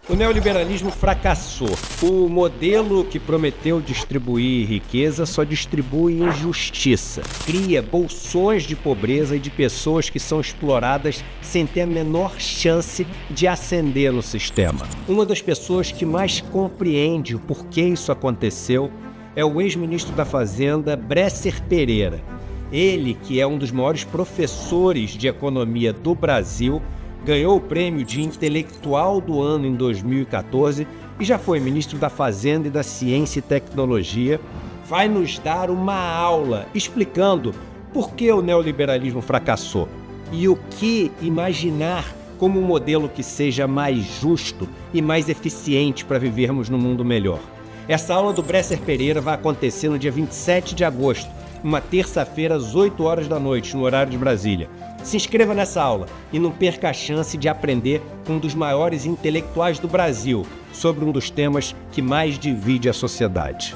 O neoliberalismo fracassou. O modelo que prometeu distribuir riqueza só distribui injustiça. Cria bolsões de pobreza e de pessoas que são exploradas sem ter a menor chance de ascender no sistema. Uma das pessoas que mais compreende o porquê isso aconteceu é o ex-ministro da Fazenda, Bresser Pereira. Ele, que é um dos maiores professores de economia do Brasil, ganhou o prêmio de intelectual do ano em 2014 e já foi ministro da Fazenda e da Ciência e Tecnologia. Vai nos dar uma aula explicando por que o neoliberalismo fracassou e o que imaginar como um modelo que seja mais justo e mais eficiente para vivermos num mundo melhor. Essa aula do Bresser Pereira vai acontecer no dia 27 de agosto, uma terça-feira às 8 horas da noite, no horário de Brasília. Se inscreva nessa aula e não perca a chance de aprender com um dos maiores intelectuais do Brasil sobre um dos temas que mais divide a sociedade.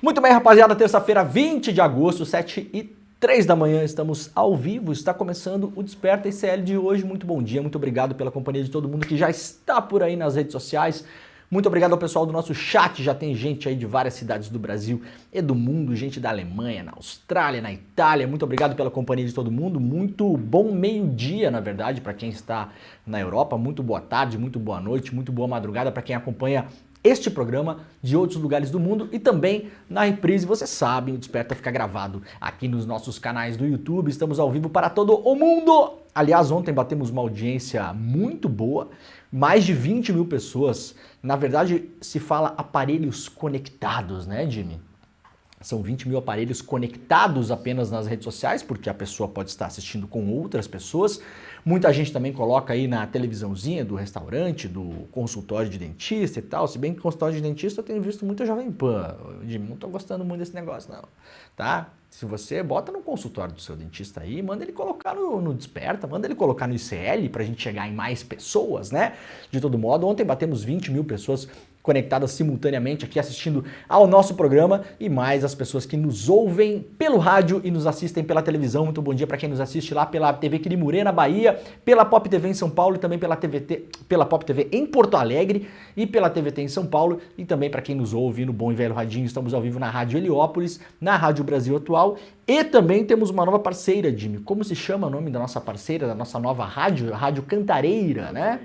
Muito bem, rapaziada, terça-feira, 20 de agosto, 7h03 da manhã, estamos ao vivo, está começando o Desperta ICL de hoje. Muito bom dia, muito obrigado pela companhia de todo mundo que já está por aí nas redes sociais. Muito obrigado ao pessoal do nosso chat, já tem gente aí de várias cidades do Brasil e do mundo, gente da Alemanha, na Austrália, na Itália. Muito obrigado pela companhia de todo mundo, muito bom meio-dia, na verdade, para quem está na Europa, muito boa tarde, muito boa noite, muito boa madrugada para quem acompanha este programa de outros lugares do mundo e também na reprise, você sabe, o Desperta fica gravado aqui nos nossos canais do YouTube, estamos ao vivo para todo o mundo. Aliás, ontem batemos uma audiência muito boa, mais de 20 mil pessoas. Na verdade, se fala aparelhos conectados, né, Jimmy? São 20 mil aparelhos conectados apenas nas redes sociais, porque a pessoa pode estar assistindo com outras pessoas. Muita gente também coloca aí na televisãozinha do restaurante, do consultório de dentista e tal. Se bem que consultório de dentista eu tenho visto muita Jovem Pan. Jimmy, não tô gostando muito desse negócio, não. Tá? Se você bota no consultório do seu dentista aí, manda ele colocar no Desperta, manda ele colocar no ICL pra gente chegar em mais pessoas, né? De todo modo, ontem batemos 20 mil pessoas conectadas simultaneamente aqui assistindo ao nosso programa e mais as pessoas que nos ouvem pelo rádio e nos assistem pela televisão. Muito bom dia para quem nos assiste lá pela TV Quirimurê, na Bahia, pela Pop TV em São Paulo e também pela Pop TV em Porto Alegre e pela TVT em São Paulo e também para quem nos ouve no bom e velho radinho. Estamos ao vivo na Rádio Heliópolis, na Rádio Brasil Atual e também temos uma nova parceira, Jimmy. Como se chama o nome da nossa parceira, da nossa nova rádio? Rádio Cantareira, né?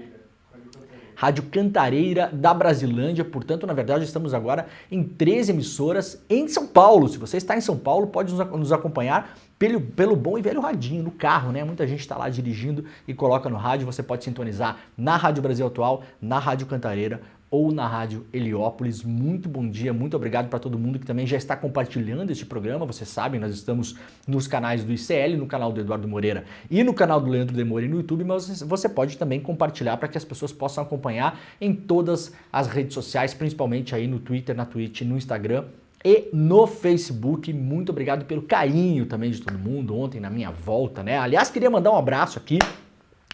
Rádio Cantareira da Brasilândia, portanto, na verdade, estamos agora em 13 emissoras em São Paulo. Se você está em São Paulo, pode nos acompanhar pelo bom e velho radinho, no carro, né? Muita gente está lá dirigindo e coloca no rádio, você pode sintonizar na Rádio Brasil Atual, na Rádio Cantareira ou na Rádio Heliópolis. Muito bom dia, muito obrigado para todo mundo que também já está compartilhando este programa. Vocês sabem, nós estamos nos canais do ICL, no canal do Eduardo Moreira e no canal do Leandro Demore no YouTube, mas você pode também compartilhar para que as pessoas possam acompanhar em todas as redes sociais, principalmente aí no Twitter, na Twitch, no Instagram e no Facebook. Muito obrigado pelo carinho também de todo mundo ontem na minha volta, né? Aliás, queria mandar um abraço aqui.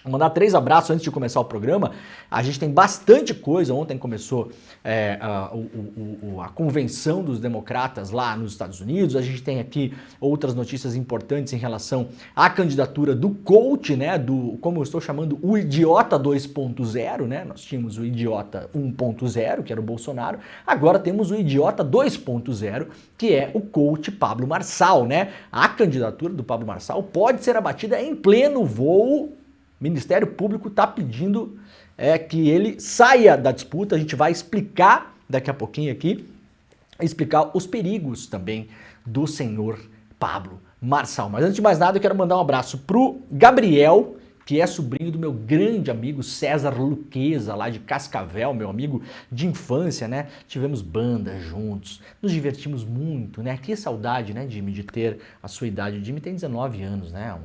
Vou mandar 3 abraços antes de começar o programa. A gente tem bastante coisa. Ontem começou a convenção dos democratas lá nos Estados Unidos. A gente tem aqui outras notícias importantes em relação à candidatura do coach, né? Do, como eu estou chamando, o idiota 2.0, né? Nós tínhamos o idiota 1.0, que era o Bolsonaro. Agora temos o idiota 2.0, que é o coach Pablo Marçal, né? A candidatura do Pablo Marçal pode ser abatida em pleno voo. O Ministério Público está pedindo que ele saia da disputa. A gente vai explicar daqui a pouquinho aqui, explicar os perigos também do senhor Pablo Marçal. Mas antes de mais nada, eu quero mandar um abraço pro Gabriel, que é sobrinho do meu grande amigo César Luqueza, lá de Cascavel, meu amigo de infância, né? Tivemos banda juntos, nos divertimos muito, né? Que saudade, né, Jimmy, de ter a sua idade. O Jimmy tem 19 anos, né?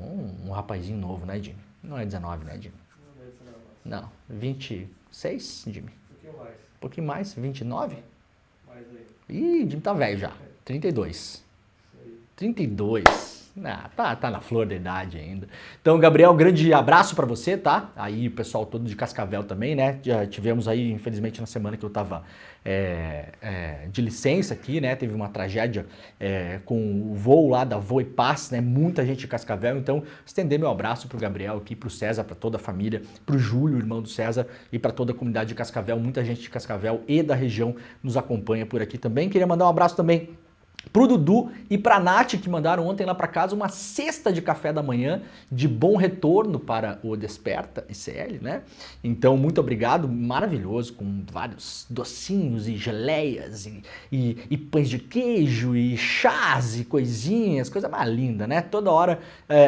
Um rapazinho novo, né, Jimmy? Não é 19, né, Jimmy? Não, 26, Jimmy? Um pouquinho mais, 29? Mais aí. Ih, Jimmy tá velho já. 32. 32. Tá na flor da idade ainda. Então, Gabriel, grande abraço pra você, tá? Aí o pessoal todo de Cascavel também, né? Já tivemos aí, infelizmente, na semana que eu tava de licença aqui, né? Teve uma tragédia com o voo lá da Voipaz, né? Muita gente de Cascavel. Então, estender meu abraço pro Gabriel aqui, pro César, pra toda a família, pro Júlio, irmão do César, e pra toda a comunidade de Cascavel. Muita gente de Cascavel e da região nos acompanha por aqui também. Queria mandar um abraço também pro Dudu e pra Nath, que mandaram ontem lá pra casa uma cesta de café da manhã de bom retorno para o Desperta ICL, né? Então, muito obrigado, maravilhoso, com vários docinhos e geleias e pães de queijo e chás e coisinhas, coisa mais linda, né? Toda hora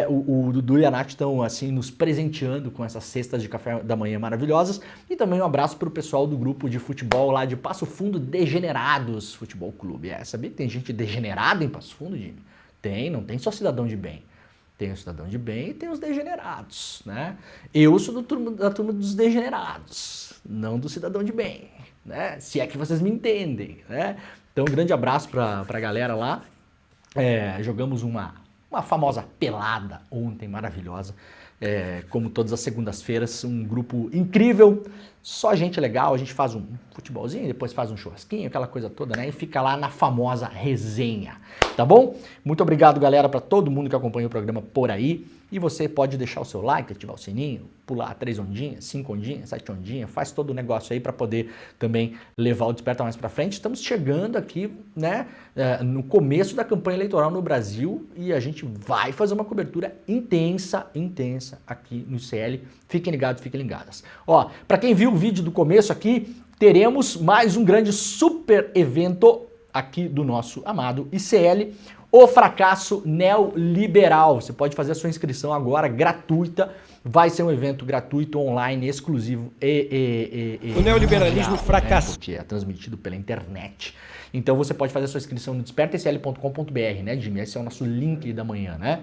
o Dudu e a Nath estão, assim, nos presenteando com essas cestas de café da manhã maravilhosas. E também um abraço pro pessoal do grupo de futebol lá de Passo Fundo, Degenerados Futebol Clube. Sabia que tem gente degenerada em Passo Fundo, Jimmy? Tem, não tem só cidadão de bem. Tem o cidadão de bem e tem os degenerados, né? Eu sou da turma dos degenerados, não do cidadão de bem, né? Se é que vocês me entendem, né? Então, um grande abraço pra galera lá. Jogamos uma famosa pelada ontem, maravilhosa. Como todas as segundas-feiras, um grupo incrível, só gente legal, a gente faz um futebolzinho, depois faz um churrasquinho, aquela coisa toda, né? E fica lá na famosa resenha, tá bom? Muito obrigado, galera, para todo mundo que acompanha o programa por aí. E você pode deixar o seu like, ativar o sininho, pular 3 ondinhas, 5 ondinhas, 7 ondinhas, faz todo o negócio aí para poder também levar o Desperta mais para frente. Estamos chegando aqui, né, no começo da campanha eleitoral no Brasil e a gente vai fazer uma cobertura intensa aqui no ICL. Fiquem ligados, fiquem ligadas. Ó, para quem viu o vídeo do começo aqui, teremos mais um grande super evento aqui do nosso amado ICL, o Fracasso Neoliberal. Você pode fazer a sua inscrição agora, gratuita. Vai ser um evento gratuito, online, exclusivo o neoliberalismo fracassou. Porque é transmitido pela internet. Então você pode fazer a sua inscrição no despertaicl.com.br, né, Jimmy? Esse é o nosso link da manhã, né?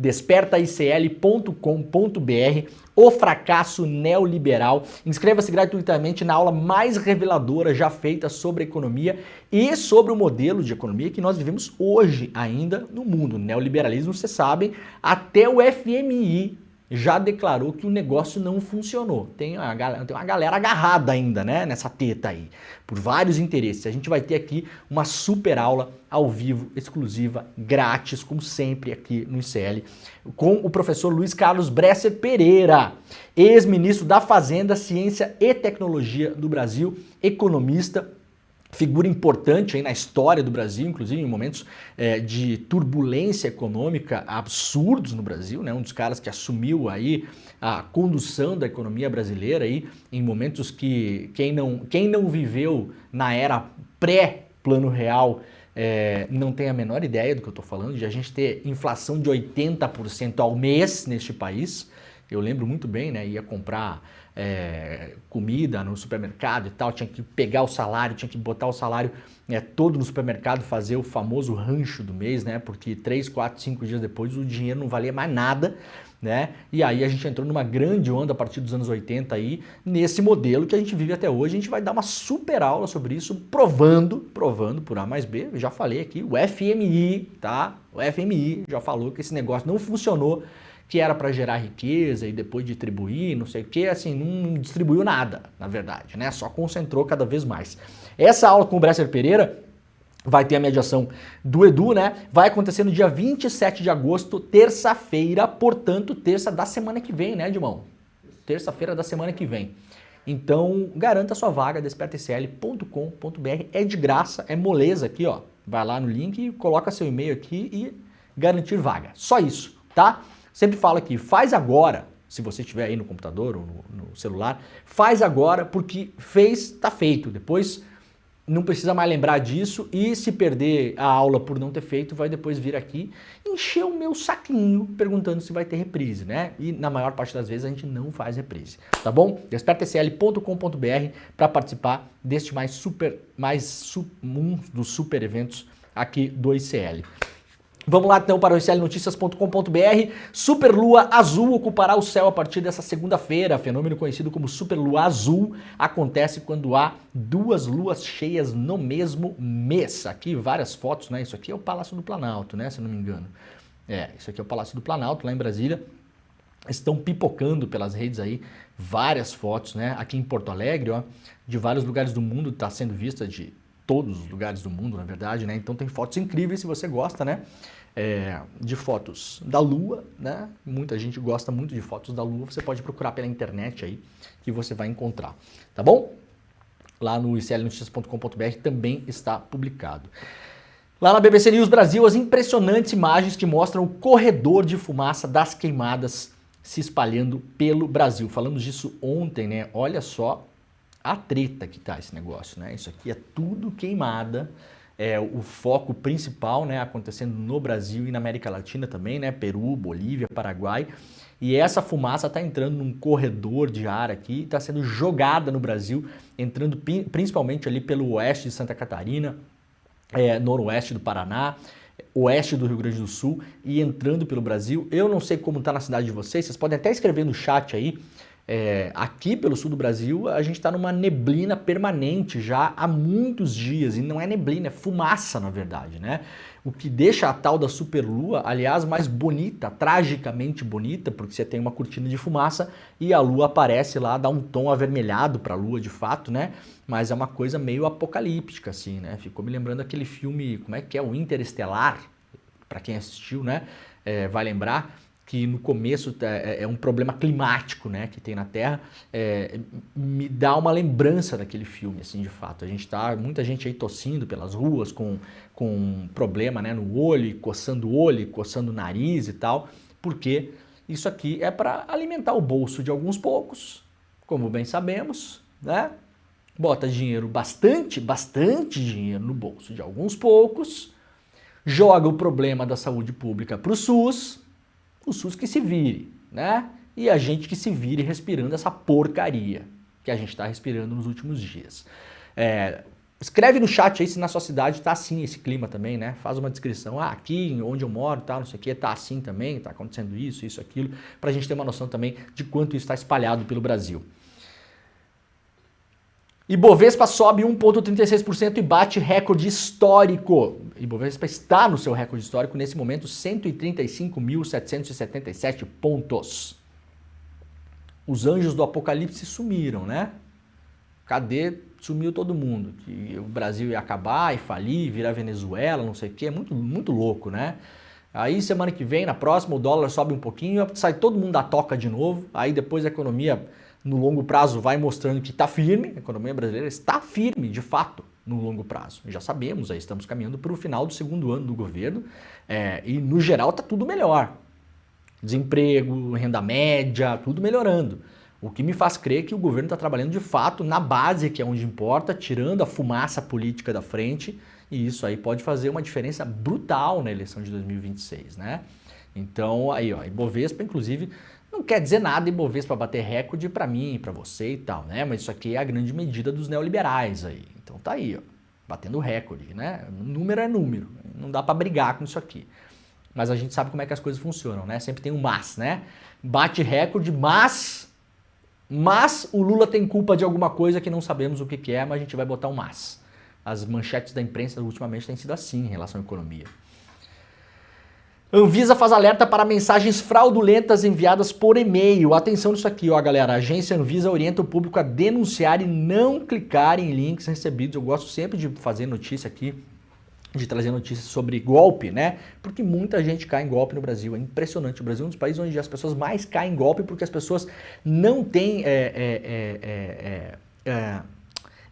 despertaicl.com.br, o fracasso neoliberal. Inscreva-se gratuitamente na aula mais reveladora já feita sobre a economia e sobre o modelo de economia que nós vivemos hoje ainda no mundo. O neoliberalismo, vocês sabem, até o FMI já declarou que o negócio não funcionou. Tem uma galera agarrada ainda, né, nessa teta aí, por vários interesses. A gente vai ter aqui uma super aula ao vivo, exclusiva, grátis, como sempre aqui no ICL, com o professor Luiz Carlos Bresser Pereira, ex-ministro da Fazenda, Ciência e Tecnologia do Brasil, economista, figura importante aí na história do Brasil, inclusive em momentos de turbulência econômica absurdos no Brasil, né? Um dos caras que assumiu aí a condução da economia brasileira aí em momentos que quem não viveu na era pré-Plano Real não tem a menor ideia do que eu estou falando, de a gente ter inflação de 80% ao mês neste país. Eu lembro muito bem, né? Ia comprar comida no supermercado e tal, tinha que pegar o salário, tinha que botar o salário todo no supermercado, fazer o famoso rancho do mês, né? Porque 3, 4, 5 dias depois o dinheiro não valia mais nada, né? E aí a gente entrou numa grande onda a partir dos anos 80 aí, nesse modelo que a gente vive até hoje. A gente vai dar uma super aula sobre isso, provando por A mais B. Eu já falei aqui, o FMI, tá? O FMI já falou que esse negócio não funcionou, que era para gerar riqueza e depois distribuir, não sei o que, assim, não distribuiu nada, na verdade, né? Só concentrou cada vez mais. Essa aula com o Bresser Pereira vai ter a mediação do Edu, né? Vai acontecer no dia 27 de agosto, terça-feira, portanto, terça da semana que vem, né, Edmão? Terça-feira da semana que vem. Então, garanta a sua vaga, despertaicl.com.br, é de graça, é moleza aqui, ó. Vai lá no link, coloca seu e-mail aqui e garantir vaga. Só isso, tá? Sempre falo aqui, faz agora, se você estiver aí no computador ou no celular, faz agora, porque fez, tá feito. Depois não precisa mais lembrar disso e se perder a aula por não ter feito, vai depois vir aqui encher o meu saquinho perguntando se vai ter reprise, né? E na maior parte das vezes a gente não faz reprise, tá bom? despertaicl.com.br para participar deste um dos super eventos aqui do ICL. Vamos lá então para o iclnoticias.com.br. Superlua azul ocupará o céu a partir dessa segunda-feira. Fenômeno conhecido como superlua azul acontece quando há 2 luas cheias no mesmo mês. Aqui várias fotos, né? Isso aqui é o Palácio do Planalto, né? Se não me engano. Isso aqui é o Palácio do Planalto, lá em Brasília. Estão pipocando pelas redes aí várias fotos, né? Aqui em Porto Alegre, ó, de vários lugares do mundo, está sendo vista de todos os lugares do mundo, na verdade, né? Então tem fotos incríveis se você gosta, né? De fotos da Lua, né? Muita gente gosta muito de fotos da Lua. Você pode procurar pela internet aí que você vai encontrar, tá bom? Lá no iclnoticias.com.br também está publicado. Lá na BBC News Brasil, as impressionantes imagens que mostram o corredor de fumaça das queimadas se espalhando pelo Brasil. Falamos disso ontem, né? Olha só a treta que tá esse negócio, né? Isso aqui é tudo queimada. O foco principal, né, acontecendo no Brasil e na América Latina também, né? Peru, Bolívia, Paraguai. E essa fumaça está entrando num corredor de ar aqui, está sendo jogada no Brasil, entrando principalmente ali pelo oeste de Santa Catarina, noroeste do Paraná, oeste do Rio Grande do Sul e entrando pelo Brasil. Eu não sei como está na cidade de vocês podem até escrever no chat aí. Aqui pelo sul do Brasil a gente está numa neblina permanente já há muitos dias, e não é neblina, é fumaça na verdade, né? O que deixa a tal da superlua, aliás, mais bonita, tragicamente bonita, porque você tem uma cortina de fumaça e a lua aparece lá, dá um tom avermelhado para a lua de fato, né? Mas é uma coisa meio apocalíptica assim, né? Ficou me lembrando aquele filme, como é que é? O Interestelar, para quem assistiu, né? Vai lembrar que no começo é um problema climático, né, que tem na Terra, me dá uma lembrança daquele filme, assim, de fato. Muita gente aí tossindo pelas ruas com problema, né, no olho, coçando o nariz e tal, porque isso aqui é para alimentar o bolso de alguns poucos, como bem sabemos, né? Bota dinheiro, bastante dinheiro no bolso de alguns poucos, joga o problema da saúde pública para o SUS que se vire, né? E a gente que se vire respirando essa porcaria que a gente está respirando nos últimos dias. Escreve no chat aí se na sua cidade tá assim esse clima também, né? Faz uma descrição. Aqui onde eu moro, tá, não sei o que, tá assim também, tá acontecendo isso, aquilo, pra gente ter uma noção também de quanto isso está espalhado pelo Brasil. Ibovespa sobe 1,36% e bate recorde histórico. Ibovespa está no seu recorde histórico nesse momento, 135.777 pontos. Os anjos do apocalipse sumiram, né? Cadê? Sumiu todo mundo. Que o Brasil ia acabar e falir, virar Venezuela, não sei o quê. Muito, muito louco, né? Aí semana que vem, na próxima, o dólar sobe um pouquinho, sai todo mundo da toca de novo. Aí depois a economia no longo prazo vai mostrando que está firme, a economia brasileira está firme, de fato, no longo prazo. Já sabemos, aí estamos caminhando para o final do segundo ano do governo e, no geral, está tudo melhor. Desemprego, renda média, tudo melhorando. O que me faz crer que o governo está trabalhando, de fato, na base, que é onde importa, tirando a fumaça política da frente, e isso aí pode fazer uma diferença brutal na eleição de 2026, né? Então, aí, ó, Ibovespa, inclusive, não quer dizer nada Ibovespa bater recorde para mim, para você e tal, né? Mas isso aqui é a grande medida dos neoliberais aí. Então tá aí, ó, batendo recorde, né? Número é número, não dá para brigar com isso aqui. Mas a gente sabe como é que as coisas funcionam, né? Sempre tem um mas, né? Bate recorde, mas o Lula tem culpa de alguma coisa que não sabemos o que é, mas a gente vai botar um mas. As manchetes da imprensa ultimamente têm sido assim em relação à economia. Anvisa faz alerta para mensagens fraudulentas enviadas por e-mail. Atenção nisso aqui, ó, galera. A agência Anvisa orienta o público a denunciar e não clicar em links recebidos. Eu gosto sempre de fazer notícia aqui, de trazer notícias sobre golpe, né? Porque muita gente cai em golpe no Brasil. É impressionante. O Brasil é um dos países onde as pessoas mais caem em golpe porque as pessoas não têm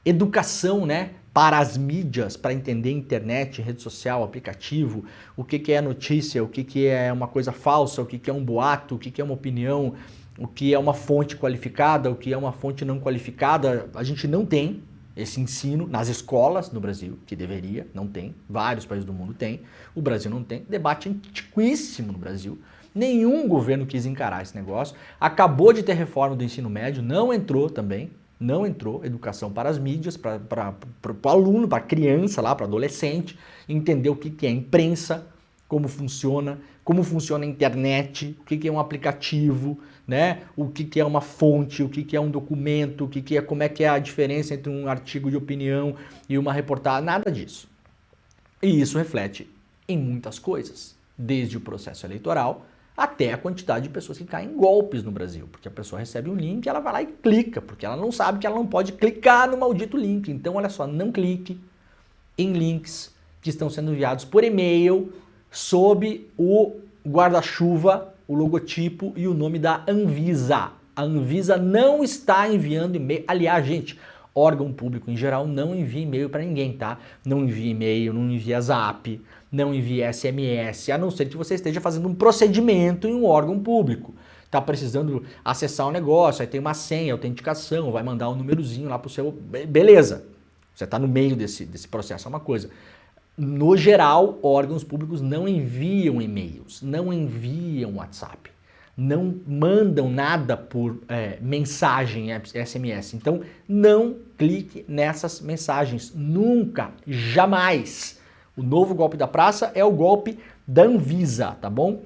educação, né? Para as mídias, para entender internet, rede social, aplicativo, o que é notícia, o que é uma coisa falsa, o que é um boato, o que é uma opinião, o que é uma fonte qualificada, o que é uma fonte não qualificada. A gente não tem esse ensino nas escolas no Brasil, que deveria, não tem. Vários países do mundo têm, o Brasil não tem. Debate antiquíssimo no Brasil. Nenhum governo quis encarar esse negócio. Acabou de ter reforma do ensino médio, não entrou também. Não entrou educação para as mídias, para o aluno, para a criança lá, para adolescente, entender o que é imprensa, como funciona a internet, o que é um aplicativo, né? O que é uma fonte, o que é um documento, como é que é a diferença entre um artigo de opinião e uma reportagem, nada disso. E isso reflete em muitas coisas. desde o processo eleitoral até a quantidade de pessoas que caem em golpes no Brasil, porque a pessoa recebe um link, ela vai lá e clica, porque ela não sabe que ela não pode clicar no maldito link. Então, olha só, não clique em links que estão sendo enviados por e-mail sob o guarda-chuva, o logotipo e o nome da Anvisa. A Anvisa não está enviando e-mail. Aliás, gente, órgão público em geral não envia e-mail para ninguém, tá? Não envia e-mail, não envia zap, não envia SMS, a não ser que você esteja fazendo um procedimento em um órgão público. Tá precisando acessar o negócio, aí tem uma senha, autenticação, vai mandar um númerozinho lá pro seu... Beleza, você está no meio desse processo, é uma coisa. No geral, órgãos públicos não enviam e-mails, não enviam WhatsApp, não mandam nada por mensagem SMS. Então, não clique nessas mensagens, nunca, jamais. O novo golpe da praça é o golpe da Anvisa, tá bom?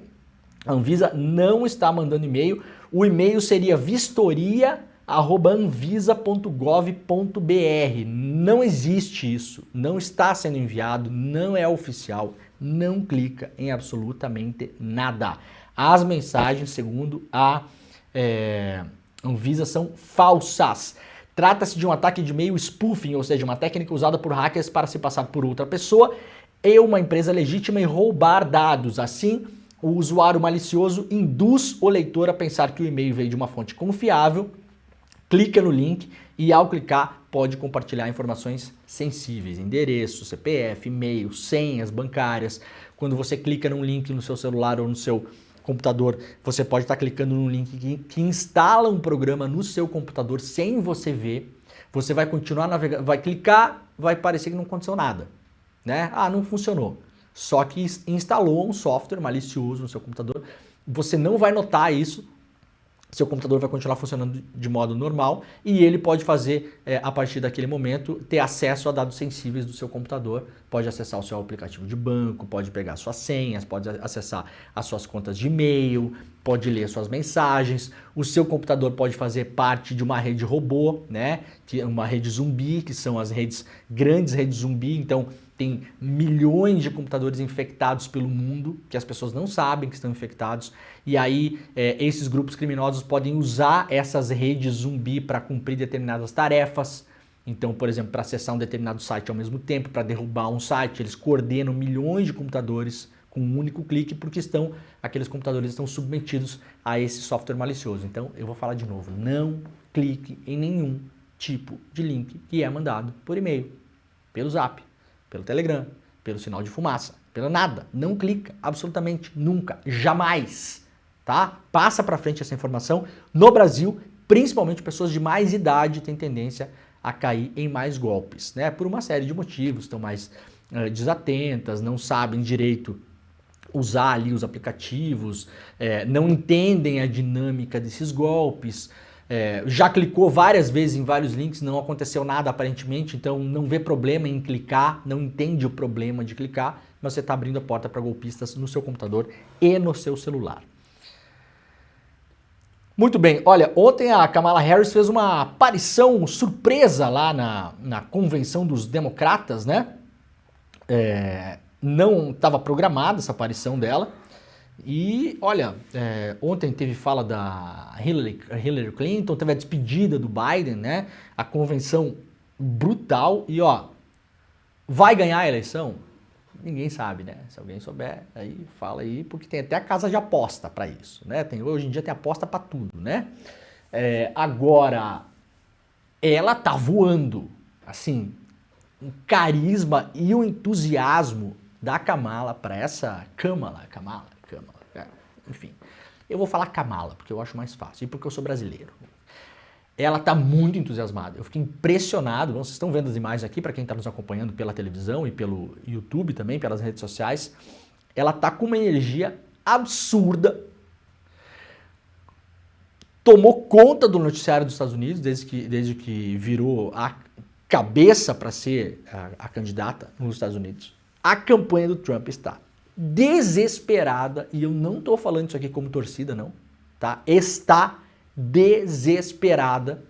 A Anvisa não está mandando e-mail, o e-mail seria vistoria@anvisa.gov.br. Não existe isso, não está sendo enviado, não é oficial, não clica em absolutamente nada. As mensagens, segundo a Anvisa, são falsas. Trata-se de um ataque de e-mail spoofing, ou seja, uma técnica usada por hackers para se passar por outra pessoa e uma empresa legítima e roubar dados. Assim, o usuário malicioso induz o leitor a pensar que o e-mail veio de uma fonte confiável, clica no link e, ao clicar, pode compartilhar informações sensíveis, endereço, CPF, e-mail, senhas bancárias. Quando você clica num link no seu celular ou no seu computador, você pode estar clicando num link que instala um programa no seu computador sem você ver. Você vai continuar navegando, vai clicar, vai parecer que não aconteceu nada, né? Ah, não funcionou. Só que instalou um software malicioso no seu computador. Você não vai notar isso. Seu computador vai continuar funcionando de modo normal e ele pode fazer, a partir daquele momento, ter acesso a dados sensíveis do seu computador. Pode acessar o seu aplicativo de banco, pode pegar suas senhas, pode acessar as suas contas de e-mail, pode ler suas mensagens. O seu computador pode fazer parte de uma rede robô, né? Que é uma rede zumbi, que são as grandes redes zumbi. Então, tem milhões de computadores infectados pelo mundo, que as pessoas não sabem que estão infectados. E aí, esses grupos criminosos podem usar essas redes zumbi para cumprir determinadas tarefas. Então, por exemplo, para acessar um determinado site ao mesmo tempo, para derrubar um site, eles coordenam milhões de computadores com um único clique, porque aqueles computadores estão submetidos a esse software malicioso. Então, eu vou falar de novo, não clique em nenhum tipo de link que é mandado por e-mail, pelo Zap, pelo Telegram, pelo sinal de fumaça, pelo nada. Não clica, absolutamente nunca, jamais, tá? Passa para frente essa informação. No Brasil, principalmente pessoas de mais idade têm tendência a cair em mais golpes, né? Por uma série de motivos, estão mais desatentas, não sabem direito usar ali os aplicativos, não entendem a dinâmica desses golpes, já clicou várias vezes em vários links, não aconteceu nada aparentemente, então não vê problema em clicar, não entende o problema de clicar, mas você está abrindo a porta para golpistas no seu computador e no seu celular. Muito bem, olha, ontem a Kamala Harris fez uma aparição surpresa lá na convenção dos democratas, né? Não estava programada essa aparição dela. E, olha, ontem teve fala da Hillary Clinton, teve a despedida do Biden, né? A convenção brutal. E, ó, vai ganhar a eleição? Ninguém sabe, né? Se alguém souber, aí fala aí, porque tem até a casa de aposta para isso, né? Hoje em dia tem aposta para tudo, né? Agora, ela tá voando, assim, o carisma e o entusiasmo da Kamala para essa Kamala, enfim, eu vou falar Kamala, porque eu acho mais fácil, e porque eu sou brasileiro. Ela está muito entusiasmada, eu fiquei impressionado, vocês estão vendo as imagens aqui, para quem está nos acompanhando pela televisão e pelo YouTube também, pelas redes sociais, ela está com uma energia absurda, tomou conta do noticiário dos Estados Unidos, desde que virou a cabeça para ser a candidata nos Estados Unidos. A campanha do Trump está desesperada, e eu não estou falando isso aqui como torcida, não, tá? Está desesperada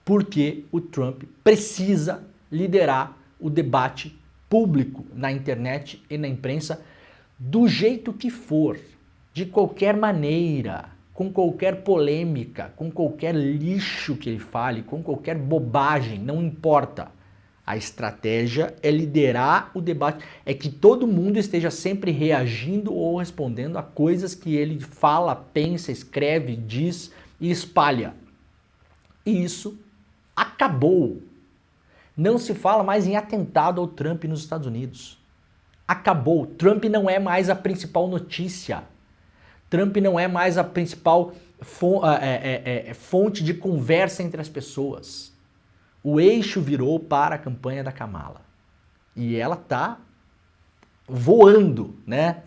porque o Trump precisa liderar o debate público na internet e na imprensa do jeito que for, de qualquer maneira, com qualquer polêmica, com qualquer lixo que ele fale, com qualquer bobagem, não importa. A estratégia é liderar o debate, é que todo mundo esteja sempre reagindo ou respondendo a coisas que ele fala, pensa, escreve, diz e espalha. E isso acabou. Não se fala mais em atentado ao Trump nos Estados Unidos. Acabou. Trump não é mais a principal notícia. Trump não é mais a principal fonte de conversa entre as pessoas. O eixo virou para a campanha da Kamala. E ela tá voando, né?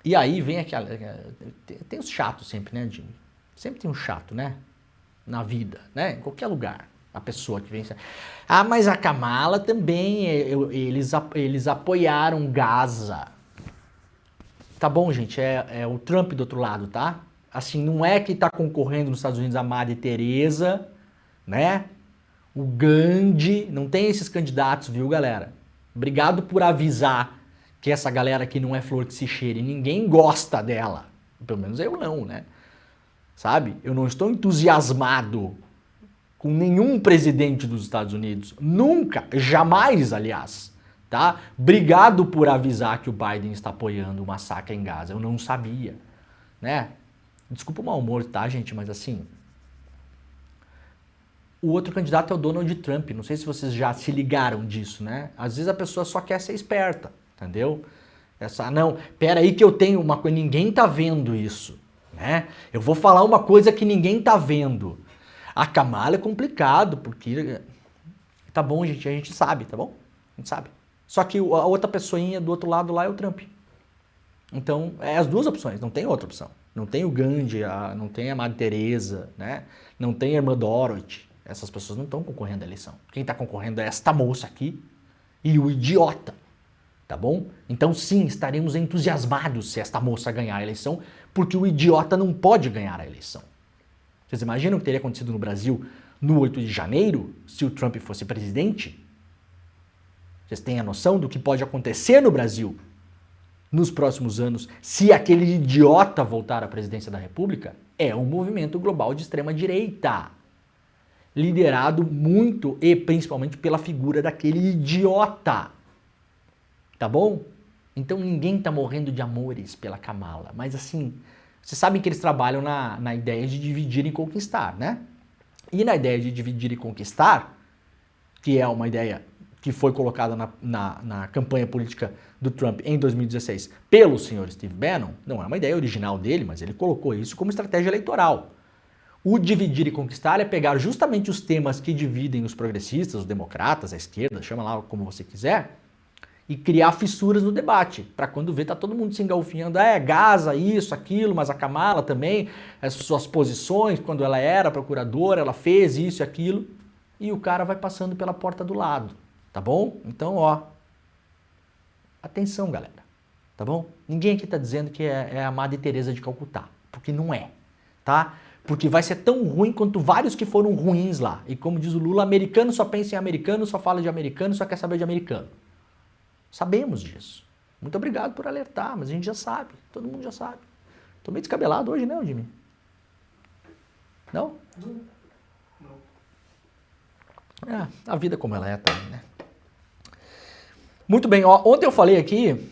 E aí vem aquela... Tem os chatos sempre, né, Jimmy? Sempre tem um chato, né? Na vida, né? Em qualquer lugar. A pessoa que vem... Ah, mas a Kamala também, eles apoiaram Gaza. Tá bom, gente? É o Trump do outro lado, tá? Assim, não é que tá concorrendo nos Estados Unidos a Madre Teresa, né? O Gandhi, não tem esses candidatos, viu, galera? Obrigado por avisar que essa galera aqui não é flor que se cheire. Ninguém gosta dela. Pelo menos eu não, né? Sabe? Eu não estou entusiasmado com nenhum presidente dos Estados Unidos. Nunca, jamais, aliás. Tá? Obrigado por avisar que o Biden está apoiando o massacre em Gaza. Eu não sabia, né? Desculpa o mau humor, tá, gente? Mas assim... O outro candidato é o Donald Trump. Não sei se vocês já se ligaram disso, né? Às vezes a pessoa só quer ser esperta, entendeu? Não, pera aí que eu tenho uma coisa, ninguém tá vendo isso, né? Eu vou falar uma coisa que ninguém tá vendo. A Kamala é complicado, porque... Tá bom, gente, a gente sabe, tá bom? A gente sabe. Só que a outra pessoinha do outro lado lá é o Trump. Então, é as duas opções, não tem outra opção. Não tem o Gandhi, não tem a Madre Teresa, né? Não tem a irmã Dorothy. Essas pessoas não estão concorrendo à eleição. Quem está concorrendo é esta moça aqui e o idiota, tá bom? Então sim, estaremos entusiasmados se esta moça ganhar a eleição, porque o idiota não pode ganhar a eleição. Vocês imaginam o que teria acontecido no Brasil no 8 de janeiro, se o Trump fosse presidente? Vocês têm a noção do que pode acontecer no Brasil nos próximos anos se aquele idiota voltar à presidência da República? É um movimento global de extrema direita, liderado muito e principalmente pela figura daquele idiota. Tá bom? Então ninguém tá morrendo de amores pela Kamala. Mas assim, vocês sabem que eles trabalham na ideia de dividir e conquistar, né? E na ideia de dividir e conquistar, que é uma ideia que foi colocada na campanha política do Trump em 2016 pelo senhor Steve Bannon, não é uma ideia original dele, mas ele colocou isso como estratégia eleitoral. O dividir e conquistar é pegar justamente os temas que dividem os progressistas, os democratas, a esquerda, chama lá como você quiser, e criar fissuras no debate, para quando vê tá todo mundo se engalfinhando, Gaza, isso, aquilo, mas a Kamala também, as suas posições, quando ela era procuradora, ela fez isso e aquilo, e o cara vai passando pela porta do lado, tá bom? Então, ó, atenção, galera, tá bom? Ninguém aqui tá dizendo que é a Madre Teresa de Calcutá, porque não é, tá? Porque vai ser tão ruim quanto vários que foram ruins lá. E como diz o Lula, americano só pensa em americano, só fala de americano, só quer saber de americano. Sabemos disso. Muito obrigado por alertar, mas a gente já sabe. Todo mundo já sabe. Tô meio descabelado hoje, né, Jimmy? Não? Não. A vida como ela é também, né? Muito bem, ó, ontem eu falei aqui,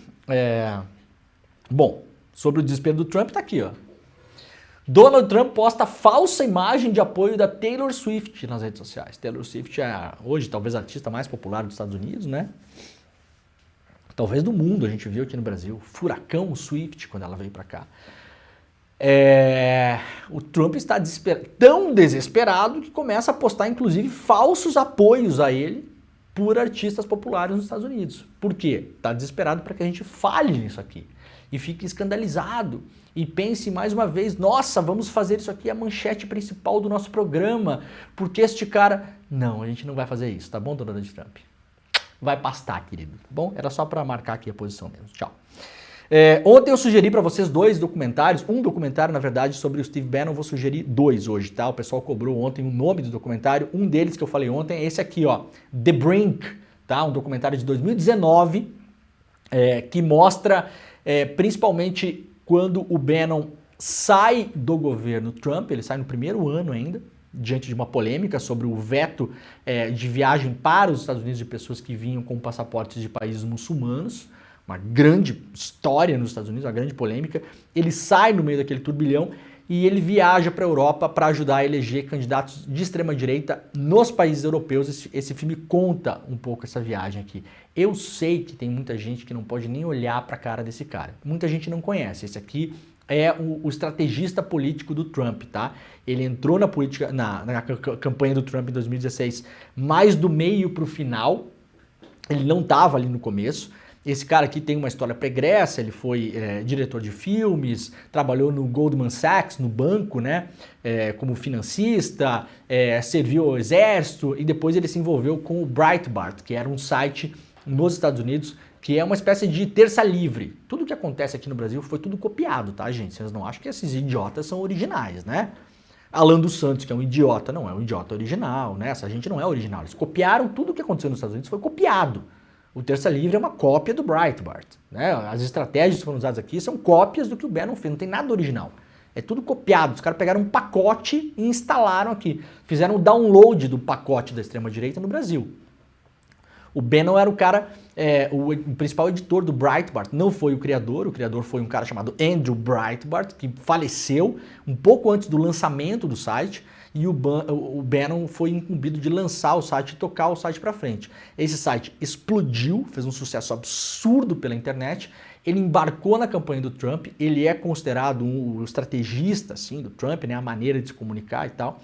bom, sobre o desespero do Trump, tá aqui, ó. Donald Trump posta falsa imagem de apoio da Taylor Swift nas redes sociais. Taylor Swift é hoje talvez a artista mais popular dos Estados Unidos, né? Talvez do mundo, a gente viu aqui no Brasil. Furacão Swift, quando ela veio pra cá. O Trump está tão desesperado que começa a postar, inclusive, falsos apoios a ele por artistas populares nos Estados Unidos. Por quê? Está desesperado para que a gente fale nisso aqui. E fique escandalizado. E pense mais uma vez, nossa, vamos fazer isso aqui a manchete principal do nosso programa, porque este cara... Não, a gente não vai fazer isso, tá bom, Donald Trump? Vai pastar, querido, tá bom? Era só para marcar aqui a posição mesmo, tchau. Ontem eu sugeri para vocês dois documentários, um documentário, na verdade, sobre o Steve Bannon, vou sugerir dois hoje, tá? O pessoal cobrou ontem o nome do documentário, um deles que eu falei ontem é esse aqui, ó, The Brink, tá? Um documentário de 2019, que mostra principalmente quando o Bannon sai do governo Trump, ele sai no primeiro ano ainda, diante de uma polêmica sobre o veto de viagem para os Estados Unidos de pessoas que vinham com passaportes de países muçulmanos, uma grande história nos Estados Unidos, uma grande polêmica. Ele sai no meio daquele turbilhão e ele viaja para a Europa para ajudar a eleger candidatos de extrema-direita nos países europeus. Esse filme conta um pouco essa viagem aqui. Eu sei que tem muita gente que não pode nem olhar para a cara desse cara. Muita gente não conhece. Esse aqui é o estrategista político do Trump, tá? Ele entrou na política, na campanha do Trump em 2016, mais do meio para o final. Ele não estava ali no começo. Esse cara aqui tem uma história pregressa, ele foi diretor de filmes, trabalhou no Goldman Sachs, no banco, né, como financista, serviu ao exército e depois ele se envolveu com o Breitbart, que era um site nos Estados Unidos que é uma espécie de terça livre. Tudo que acontece aqui no Brasil foi tudo copiado, tá, gente? Vocês não acham que esses idiotas são originais, né? Alan dos Santos, que é um idiota, não é um idiota original, né? Essa gente não é original. Eles copiaram tudo que aconteceu nos Estados Unidos, foi copiado. O Terça Livre é uma cópia do Breitbart, né? As estratégias que foram usadas aqui são cópias do que o Bannon fez, não tem nada original. É tudo copiado. Os caras pegaram um pacote e instalaram aqui. Fizeram o download do pacote da extrema-direita no Brasil. O Bannon era o cara, o principal editor do Breitbart, não foi o criador foi um cara chamado Andrew Breitbart, que faleceu um pouco antes do lançamento do site, e o Bannon foi incumbido de lançar o site e tocar o site para frente. Esse site explodiu, fez um sucesso absurdo pela internet, ele embarcou na campanha do Trump, ele é considerado um estrategista assim, do Trump, né, a maneira de se comunicar e tal,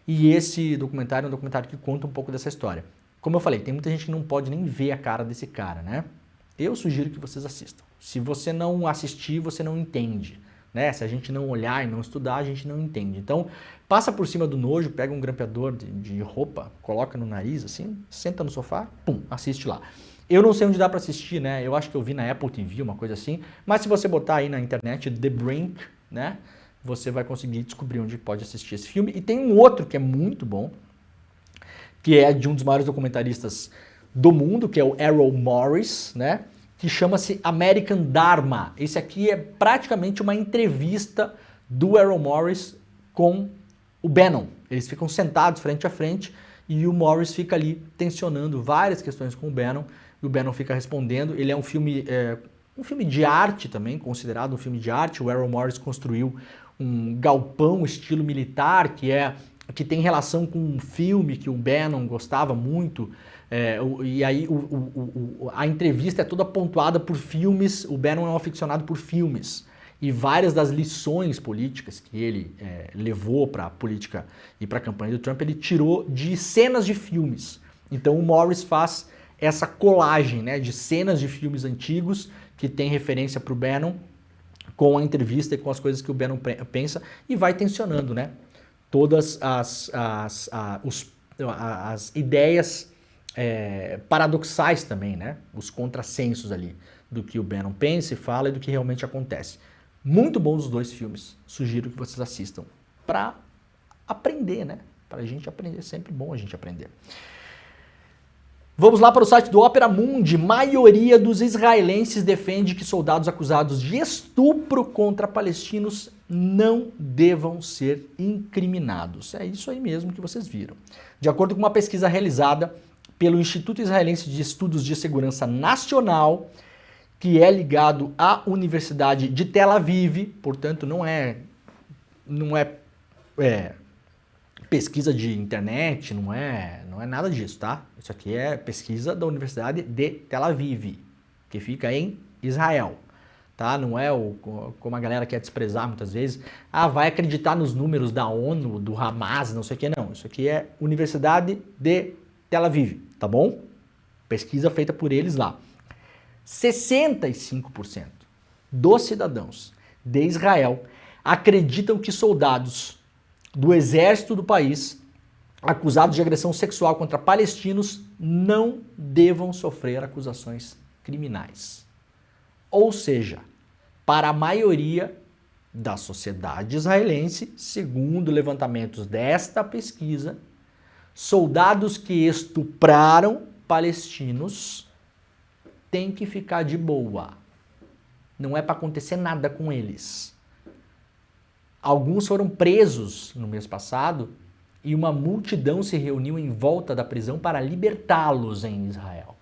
e esse documentário é um documentário que conta um pouco dessa história. Como eu falei, tem muita gente que não pode nem ver a cara desse cara, né? Eu sugiro que vocês assistam. Se você não assistir, você não entende, né? Se a gente não olhar e não estudar, a gente não entende. Então, passa por cima do nojo, pega um grampeador de roupa, coloca no nariz, assim, senta no sofá, pum, assiste lá. Eu não sei onde dá para assistir, né? Eu acho que eu vi na Apple TV, uma coisa assim. Mas se você botar aí na internet, The Brink, né? Você vai conseguir descobrir onde pode assistir esse filme. E tem um outro que é muito bom, que é de um dos maiores documentaristas do mundo, que é o Errol Morris, né? Que chama-se American Dharma. Esse aqui é praticamente uma entrevista do Errol Morris com o Bannon. Eles ficam sentados frente a frente e o Morris fica ali tensionando várias questões com o Bannon e o Bannon fica respondendo. Ele é um filme de arte também, considerado um filme de arte. O Errol Morris construiu um galpão estilo militar que tem relação com um filme que o Bannon gostava muito, e aí a entrevista é toda pontuada por filmes. O Bannon é um aficionado por filmes, e várias das lições políticas que ele levou para a política e para a campanha do Trump, ele tirou de cenas de filmes. Então o Morris faz essa colagem, né, de cenas de filmes antigos que tem referência para o Bannon, com a entrevista e com as coisas que o Bannon pensa, e vai tensionando, né? Todas as ideias paradoxais também, né? Os contrassensos ali do que o Bannon pensa e fala e do que realmente acontece. Muito bons os dois filmes. Sugiro que vocês assistam para aprender, né? Para a gente aprender. É sempre bom a gente aprender. Vamos lá para o site do Opera Mundi. Maioria dos israelenses defende que soldados acusados de estupro contra palestinos não devam ser incriminados. É isso aí mesmo que vocês viram. De acordo com uma pesquisa realizada pelo Instituto Israelense de Estudos de Segurança Nacional, que é ligado à Universidade de Tel Aviv, portanto não é pesquisa de internet, não é nada disso, tá? Isso aqui é pesquisa da Universidade de Tel Aviv, que fica em Israel, tá? Não é como a galera quer desprezar muitas vezes, vai acreditar nos números da ONU, do Hamas, não sei o que, não. Isso aqui é Universidade de Tel Aviv, tá bom? Pesquisa feita por eles lá. 65% dos cidadãos de Israel acreditam que soldados do exército do país acusados de agressão sexual contra palestinos não devam sofrer acusações criminais. Ou seja, para a maioria da sociedade israelense, segundo levantamentos desta pesquisa, soldados que estupraram palestinos tem que ficar de boa. Não é para acontecer nada com eles. Alguns foram presos no mês passado e uma multidão se reuniu em volta da prisão para libertá-los em Israel.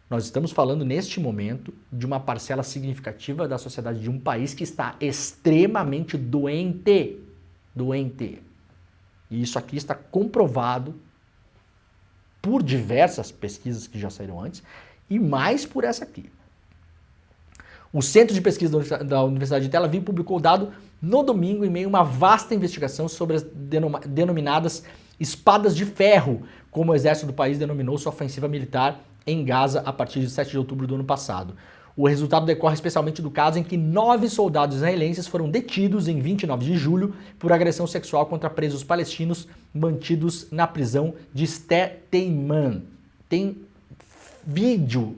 Nós estamos falando neste momento de uma parcela significativa da sociedade de um país que está extremamente doente. Doente. E isso aqui está comprovado por diversas pesquisas que já saíram antes e mais por essa aqui. O Centro de Pesquisa da Universidade de Tel Aviv publicou o dado no domingo em meio a uma vasta investigação sobre as denominadas espadas de ferro, como o exército do país denominou sua ofensiva militar em Gaza a partir de 7 de outubro do ano passado. O resultado decorre especialmente do caso em que 9 soldados israelenses foram detidos em 29 de julho por agressão sexual contra presos palestinos mantidos na prisão de Sde-Teiman. Tem vídeo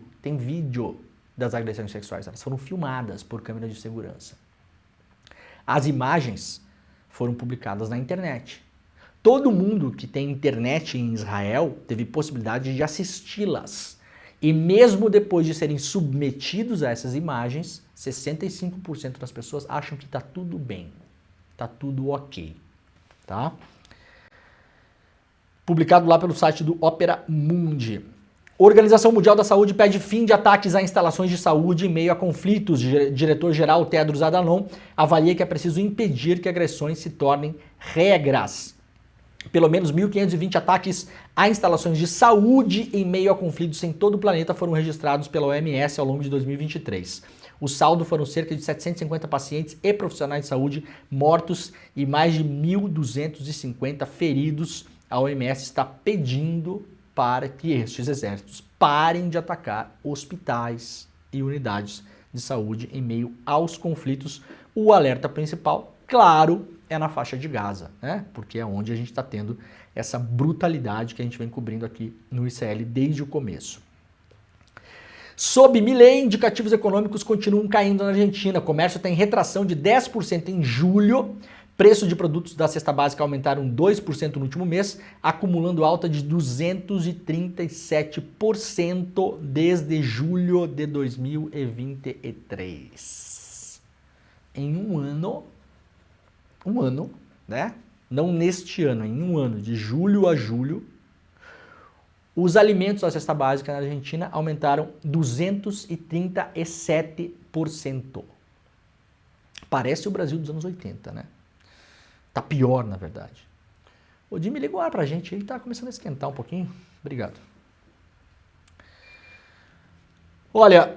das agressões sexuais, elas foram filmadas por câmeras de segurança. As imagens foram publicadas na internet. Todo mundo que tem internet em Israel teve possibilidade de assisti-las. E mesmo depois de serem submetidos a essas imagens, 65% das pessoas acham que está tudo bem, está tudo ok, tá? Publicado lá pelo site do Opera Mundi. Organização Mundial da Saúde pede fim de ataques a instalações de saúde em meio a conflitos. Diretor-geral Tedros Adhanom avalia que é preciso impedir que agressões se tornem regras. Pelo menos 1.520 ataques a instalações de saúde em meio a conflitos em todo o planeta foram registrados pela OMS ao longo de 2023. O saldo foram cerca de 750 pacientes e profissionais de saúde mortos e mais de 1.250 feridos. A OMS está pedindo para que estes exércitos parem de atacar hospitais e unidades de saúde em meio aos conflitos. O alerta principal, claro, é na faixa de Gaza, né? Porque é onde a gente está tendo essa brutalidade que a gente vem cobrindo aqui no ICL desde o começo. Sob Milei, indicativos econômicos continuam caindo na Argentina. O comércio tem retração de 10% em julho. Preços de produtos da cesta básica aumentaram 2% no último mês, acumulando alta de 237% desde julho de 2023. Em um ano, né? Não neste ano, em um ano, de julho a julho, os alimentos da cesta básica na Argentina aumentaram 237%. Parece o Brasil dos anos 80, né? Tá pior, na verdade. O Jimmy ligou lá pra gente, ele tá começando a esquentar um pouquinho. Obrigado. Olha,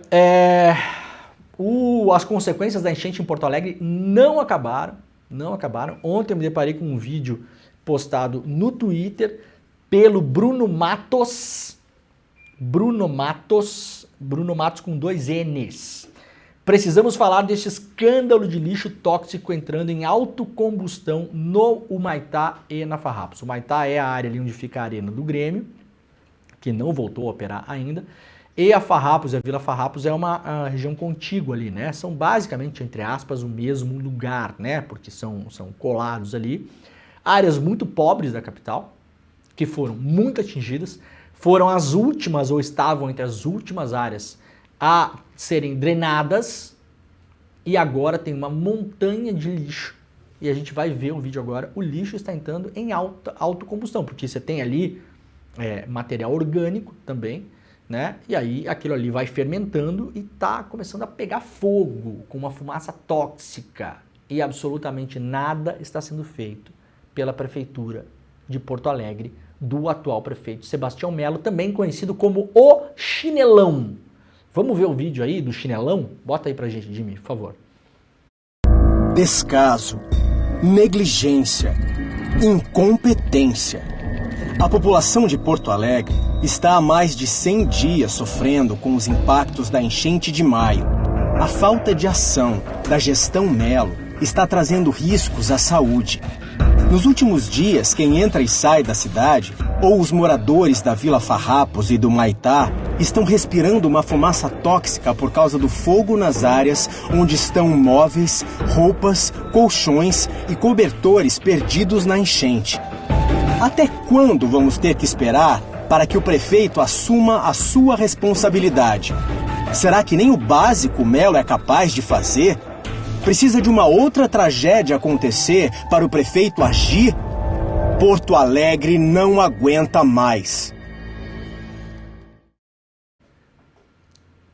as consequências da enchente em Porto Alegre não acabaram. Ontem eu me deparei com um vídeo postado no Twitter pelo Bruno Matos. Bruno Matos com 2 N's. Precisamos falar deste escândalo de lixo tóxico entrando em autocombustão no Humaitá e na Farrapos. O Humaitá é a área ali onde fica a arena do Grêmio, que não voltou a operar ainda. E a Farrapos, a Vila Farrapos, é uma região contígua ali, né? São basicamente, entre aspas, o mesmo lugar, né? Porque são colados ali. Áreas muito pobres da capital, que foram muito atingidas, foram as últimas, ou estavam entre as últimas áreas a serem drenadas, e agora tem uma montanha de lixo. E a gente vai ver um vídeo agora, o lixo está entrando em autocombustão, porque você tem ali material orgânico também, né? E aí aquilo ali vai fermentando e tá começando a pegar fogo com uma fumaça tóxica. E absolutamente nada está sendo feito pela Prefeitura de Porto Alegre, do atual prefeito Sebastião Melo, também conhecido como o Chinelão. Vamos ver o vídeo aí do Chinelão? Bota aí pra gente, Jimmy, por favor. Descaso, negligência, incompetência. A população de Porto Alegre está há mais de 100 dias sofrendo com os impactos da enchente de maio. A falta de ação da gestão Melo está trazendo riscos à saúde. Nos últimos dias, quem entra e sai da cidade, ou os moradores da Vila Farrapos e do Humaitá, estão respirando uma fumaça tóxica por causa do fogo nas áreas onde estão móveis, roupas, colchões e cobertores perdidos na enchente. Até quando vamos ter que esperar para que o prefeito assuma a sua responsabilidade. Será que nem o básico Melo é capaz de fazer? Precisa de uma outra tragédia acontecer para o prefeito agir? Porto Alegre não aguenta mais.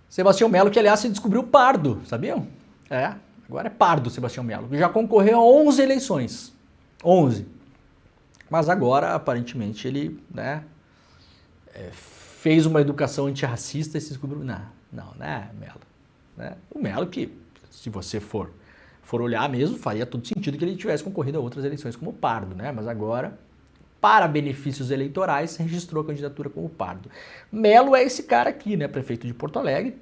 Sebastião Melo, que aliás se descobriu pardo, sabiam? Agora é pardo Sebastião Melo. Já concorreu a 11 eleições. 11. Mas agora, aparentemente, ele fez uma educação antirracista e se descobriu... Não, Melo. Né? O Melo que, se você for olhar mesmo, faria todo sentido que ele tivesse concorrido a outras eleições como pardo, né? Mas agora, para benefícios eleitorais, registrou a candidatura como pardo. Melo é esse cara aqui, né? Prefeito de Porto Alegre,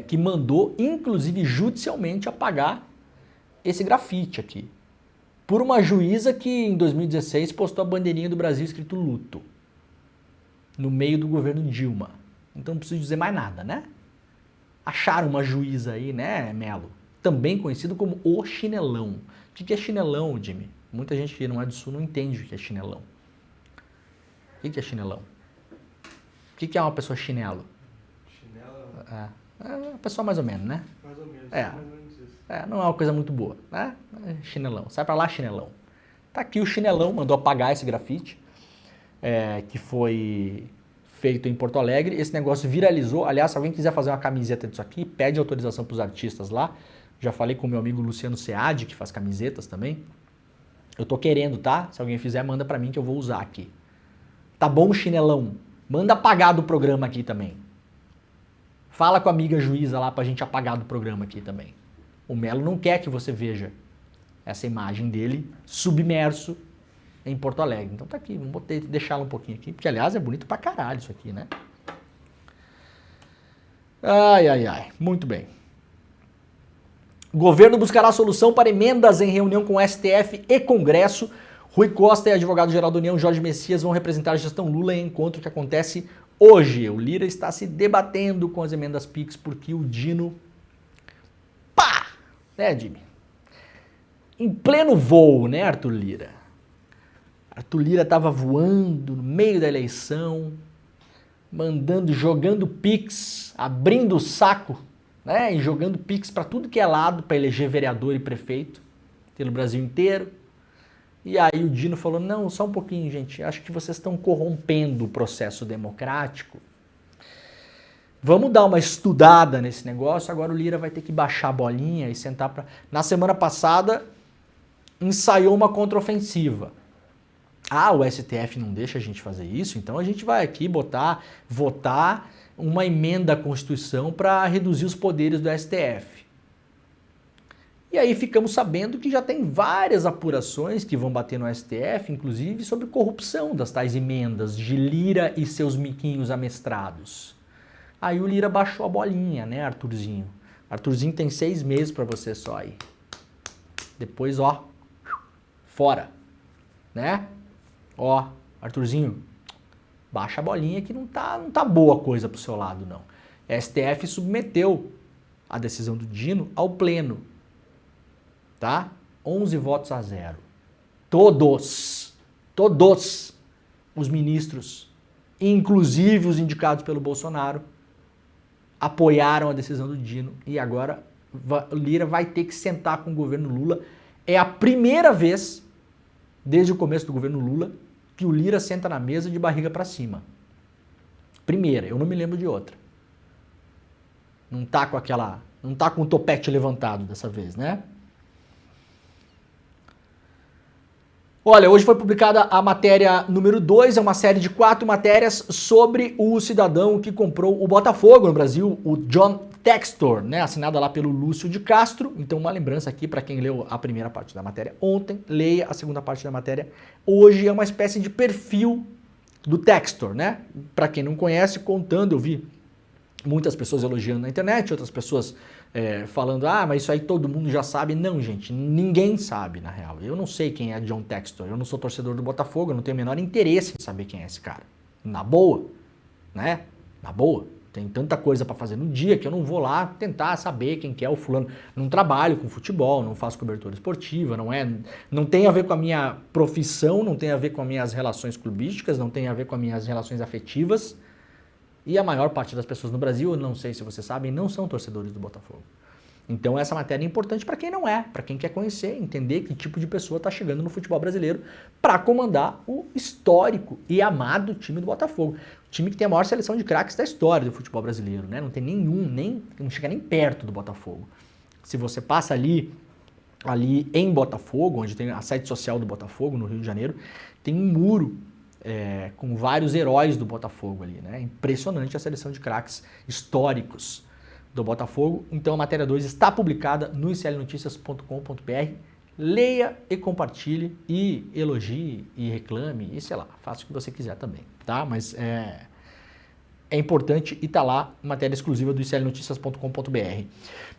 que mandou, inclusive judicialmente, apagar esse grafite aqui. Por uma juíza que, em 2016, postou a bandeirinha do Brasil escrito luto. No meio do governo Dilma. Então não preciso dizer mais nada, né? Acharam uma juíza aí, né, Melo? Também conhecido como o chinelão. O que é chinelão, Jimmy? Muita gente que não é do Sul não entende o que é chinelão. O que é chinelão? O que é uma pessoa chinelo? Chinelo? É uma pessoa mais ou menos, né? Mais ou menos. Mais ou menos isso. Não é uma coisa muito boa, né? Chinelão. Sai pra lá, chinelão. Tá aqui o chinelão, mandou apagar esse grafite, que foi feito em Porto Alegre. Esse negócio viralizou. Aliás, se alguém quiser fazer uma camiseta disso aqui, pede autorização pros artistas lá. Já falei com o meu amigo Luciano Seade, que faz camisetas também. Eu tô querendo, tá? Se alguém fizer, manda pra mim que eu vou usar aqui. Tá bom, chinelão? Manda apagar do programa aqui também. Fala com a amiga juíza lá pra gente apagar do programa aqui também. O Melo não quer que você veja essa imagem dele submerso em Porto Alegre. Então tá aqui, vamos deixá-lo um pouquinho aqui, porque aliás é bonito pra caralho isso aqui, né? Ai, muito bem. Governo buscará solução para emendas em reunião com STF e Congresso. Rui Costa e advogado-geral da União, Jorge Messias, vão representar a gestão Lula em encontro que acontece hoje. O Lira está se debatendo com as emendas PIX porque o Dino... Pá! Né, Jimmy? Em pleno voo, né, Arthur Lira? Arthur Lira estava voando no meio da eleição, jogando PIX, abrindo o saco, né, e jogando PIX para tudo que é lado para eleger vereador e prefeito pelo Brasil inteiro. E aí o Dino falou, não, só um pouquinho, gente, acho que vocês estão corrompendo o processo democrático. Vamos dar uma estudada nesse negócio, agora o Lira vai ter que baixar a bolinha e sentar para... Na semana passada, ensaiou uma contraofensiva. O STF não deixa a gente fazer isso, então a gente vai aqui votar uma emenda à Constituição para reduzir os poderes do STF. E aí ficamos sabendo que já tem várias apurações que vão bater no STF, inclusive sobre corrupção das tais emendas de Lira e seus miquinhos amestrados. Aí o Lira baixou a bolinha, né, Arthurzinho? Arthurzinho tem 6 meses para você só aí. Depois, fora, né? Arthurzinho, baixa a bolinha que não tá boa coisa pro seu lado, não. A STF submeteu a decisão do Dino ao pleno, tá? 11 votos a 0. Todos os ministros, inclusive os indicados pelo Bolsonaro, apoiaram a decisão do Dino e agora o Lira vai ter que sentar com o governo Lula. É a primeira vez, desde o começo do governo Lula, que o Lira senta na mesa de barriga para cima. Primeira, eu não me lembro de outra. Não tá com o topete levantado dessa vez, né? Olha, hoje foi publicada a matéria número 2, é uma série de 4 matérias sobre o cidadão que comprou o Botafogo no Brasil, o John Textor, né, assinada lá pelo Lúcio de Castro. Então uma lembrança aqui para quem leu a primeira parte da matéria ontem, leia a segunda parte da matéria hoje. É uma espécie de perfil do Textor, né? Para quem não conhece, contando, eu vi muitas pessoas elogiando na internet, outras pessoas falando, mas isso aí todo mundo já sabe. Não, gente, ninguém sabe, na real. Eu não sei quem é John Textor, eu não sou torcedor do Botafogo, eu não tenho o menor interesse em saber quem é esse cara. Na boa, né? Na boa. Tenho tanta coisa para fazer no dia que eu não vou lá tentar saber quem que é o fulano. Não trabalho com futebol, não faço cobertura esportiva, não tem a ver com a minha profissão, não tem a ver com as minhas relações clubísticas, não tem a ver com as minhas relações afetivas. E a maior parte das pessoas no Brasil, eu não sei se vocês sabem, não são torcedores do Botafogo. Então essa matéria é importante para quem não é, para quem quer conhecer, entender que tipo de pessoa está chegando no futebol brasileiro para comandar o histórico e amado time do Botafogo. O time que tem a maior seleção de craques da história do futebol brasileiro, né? Não tem nenhum, não chega nem perto do Botafogo. Se você passa ali em Botafogo, onde tem a sede social do Botafogo, no Rio de Janeiro, tem um muro com vários heróis do Botafogo ali, né? Impressionante a seleção de craques históricos do Botafogo. Então a matéria 2 está publicada no iclnoticias.com.br. Leia e compartilhe e elogie e reclame e sei lá, faça o que você quiser também, tá? Mas é importante e tá lá, matéria exclusiva do iclnoticias.com.br.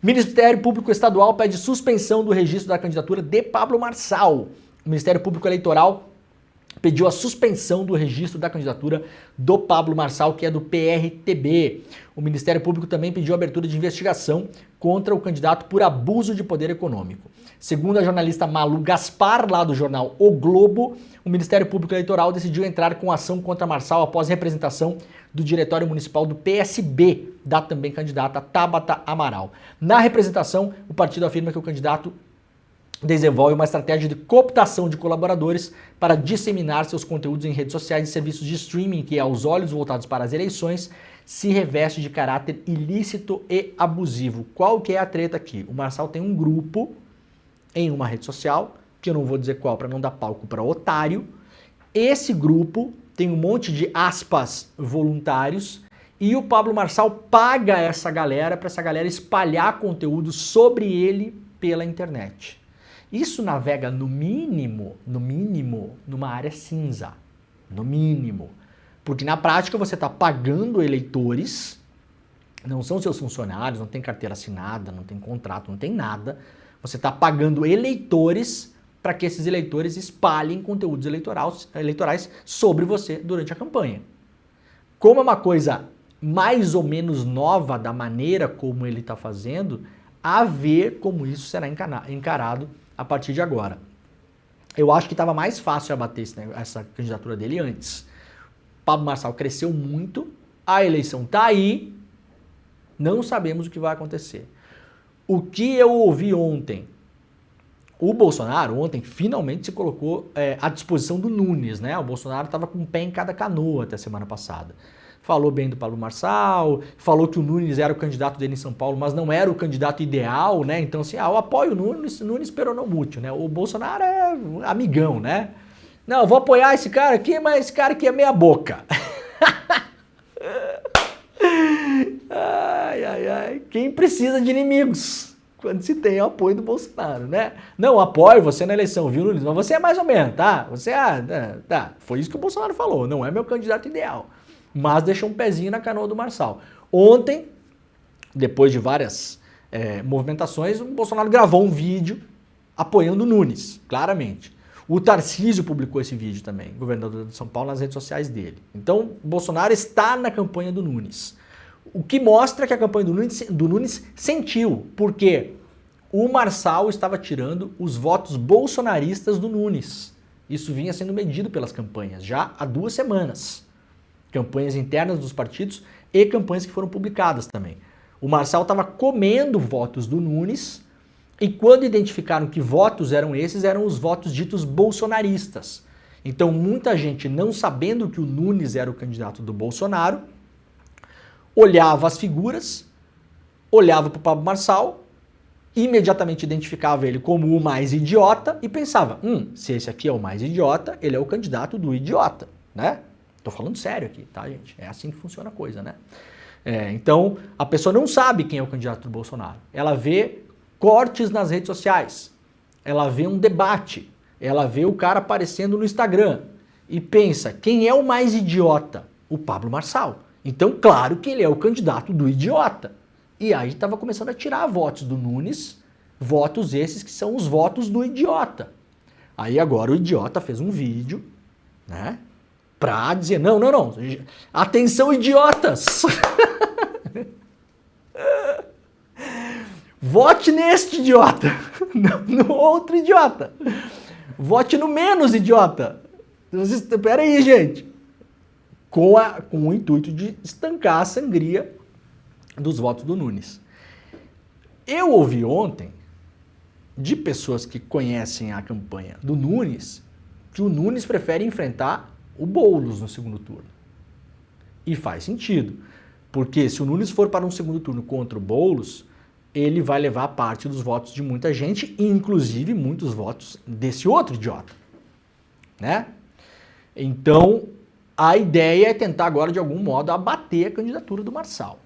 Ministério Público Estadual pede suspensão do registro da candidatura de Pablo Marçal. O Ministério Público Eleitoral pediu a suspensão do registro da candidatura do Pablo Marçal, que é do PRTB. O Ministério Público também pediu a abertura de investigação contra o candidato por abuso de poder econômico. Segundo a jornalista Malu Gaspar, lá do jornal O Globo, o Ministério Público Eleitoral decidiu entrar com ação contra Marçal após representação do Diretório Municipal do PSB, da também candidata Tabata Amaral. Na representação, o partido afirma que o candidato desenvolve uma estratégia de cooptação de colaboradores para disseminar seus conteúdos em redes sociais e serviços de streaming que, aos olhos voltados para as eleições, se reveste de caráter ilícito e abusivo. Qual que é a treta aqui? O Marçal tem um grupo em uma rede social, que eu não vou dizer qual para não dar palco para otário. Esse grupo tem um monte de aspas voluntários e o Pablo Marçal paga essa galera para essa galera espalhar conteúdo sobre ele pela internet. Isso navega no mínimo, numa área cinza. No mínimo. Porque na prática você está pagando eleitores, não são seus funcionários, não tem carteira assinada, não tem contrato, não tem nada. Você está pagando eleitores para que esses eleitores espalhem conteúdos eleitorais sobre você durante a campanha. Como é uma coisa mais ou menos nova da maneira como ele está fazendo, a ver como isso será encarado a partir de agora. Eu acho que estava mais fácil abater essa candidatura dele antes. Pablo Marçal cresceu muito, a eleição está aí, não sabemos o que vai acontecer. O que eu ouvi ontem, o Bolsonaro ontem finalmente se colocou à disposição do Nunes, né? O Bolsonaro estava com um pé em cada canoa até a semana passada. Falou bem do Pablo Marçal, falou que o Nunes era o candidato dele em São Paulo, mas não era o candidato ideal, né? Então, assim, eu apoio o Nunes peronomútil, né? O Bolsonaro é amigão, né? Não, eu vou apoiar esse cara aqui, mas esse cara aqui é meia boca. Ai. Quem precisa de inimigos quando se tem o apoio do Bolsonaro, né? Não, apoio você na eleição, viu, Nunes? Mas você é mais ou menos, tá? Tá. Foi isso que o Bolsonaro falou, não é meu candidato ideal. Mas deixou um pezinho na canoa do Marçal. Ontem, depois de várias movimentações, o Bolsonaro gravou um vídeo apoiando o Nunes, claramente. O Tarcísio publicou esse vídeo também, governador de São Paulo, nas redes sociais dele. Então, o Bolsonaro está na campanha do Nunes. O que mostra que a campanha do Nunes sentiu, porque o Marçal estava tirando os votos bolsonaristas do Nunes. Isso vinha sendo medido pelas campanhas já há 2 semanas. Campanhas internas dos partidos e campanhas que foram publicadas também. O Marçal estava comendo votos do Nunes e quando identificaram que votos eram esses, eram os votos ditos bolsonaristas. Então muita gente, não sabendo que o Nunes era o candidato do Bolsonaro, olhava as figuras, olhava para o Pablo Marçal, imediatamente identificava ele como o mais idiota e pensava, se esse aqui é o mais idiota, ele é o candidato do idiota, né? Tô falando sério aqui, tá, gente? É assim que funciona a coisa, né? Então, a pessoa não sabe quem é o candidato do Bolsonaro. Ela vê cortes nas redes sociais. Ela vê um debate. Ela vê o cara aparecendo no Instagram. E pensa, quem é o mais idiota? O Pablo Marçal. Então, claro que ele é o candidato do idiota. E aí estava começando a tirar votos do Nunes, votos esses que são os votos do idiota. Aí agora o idiota fez um vídeo, né? Pra dizer, não. Atenção, idiotas! Vote neste idiota, no outro idiota. Vote no menos idiota. Espera aí, gente. Com o intuito de estancar a sangria dos votos do Nunes. Eu ouvi ontem de pessoas que conhecem a campanha do Nunes que o Nunes prefere enfrentar o Boulos no segundo turno. E faz sentido, porque se o Nunes for para um segundo turno contra o Boulos, ele vai levar parte dos votos de muita gente, inclusive muitos votos desse outro idiota, né? Então, a ideia é tentar agora, de algum modo, abater a candidatura do Marçal.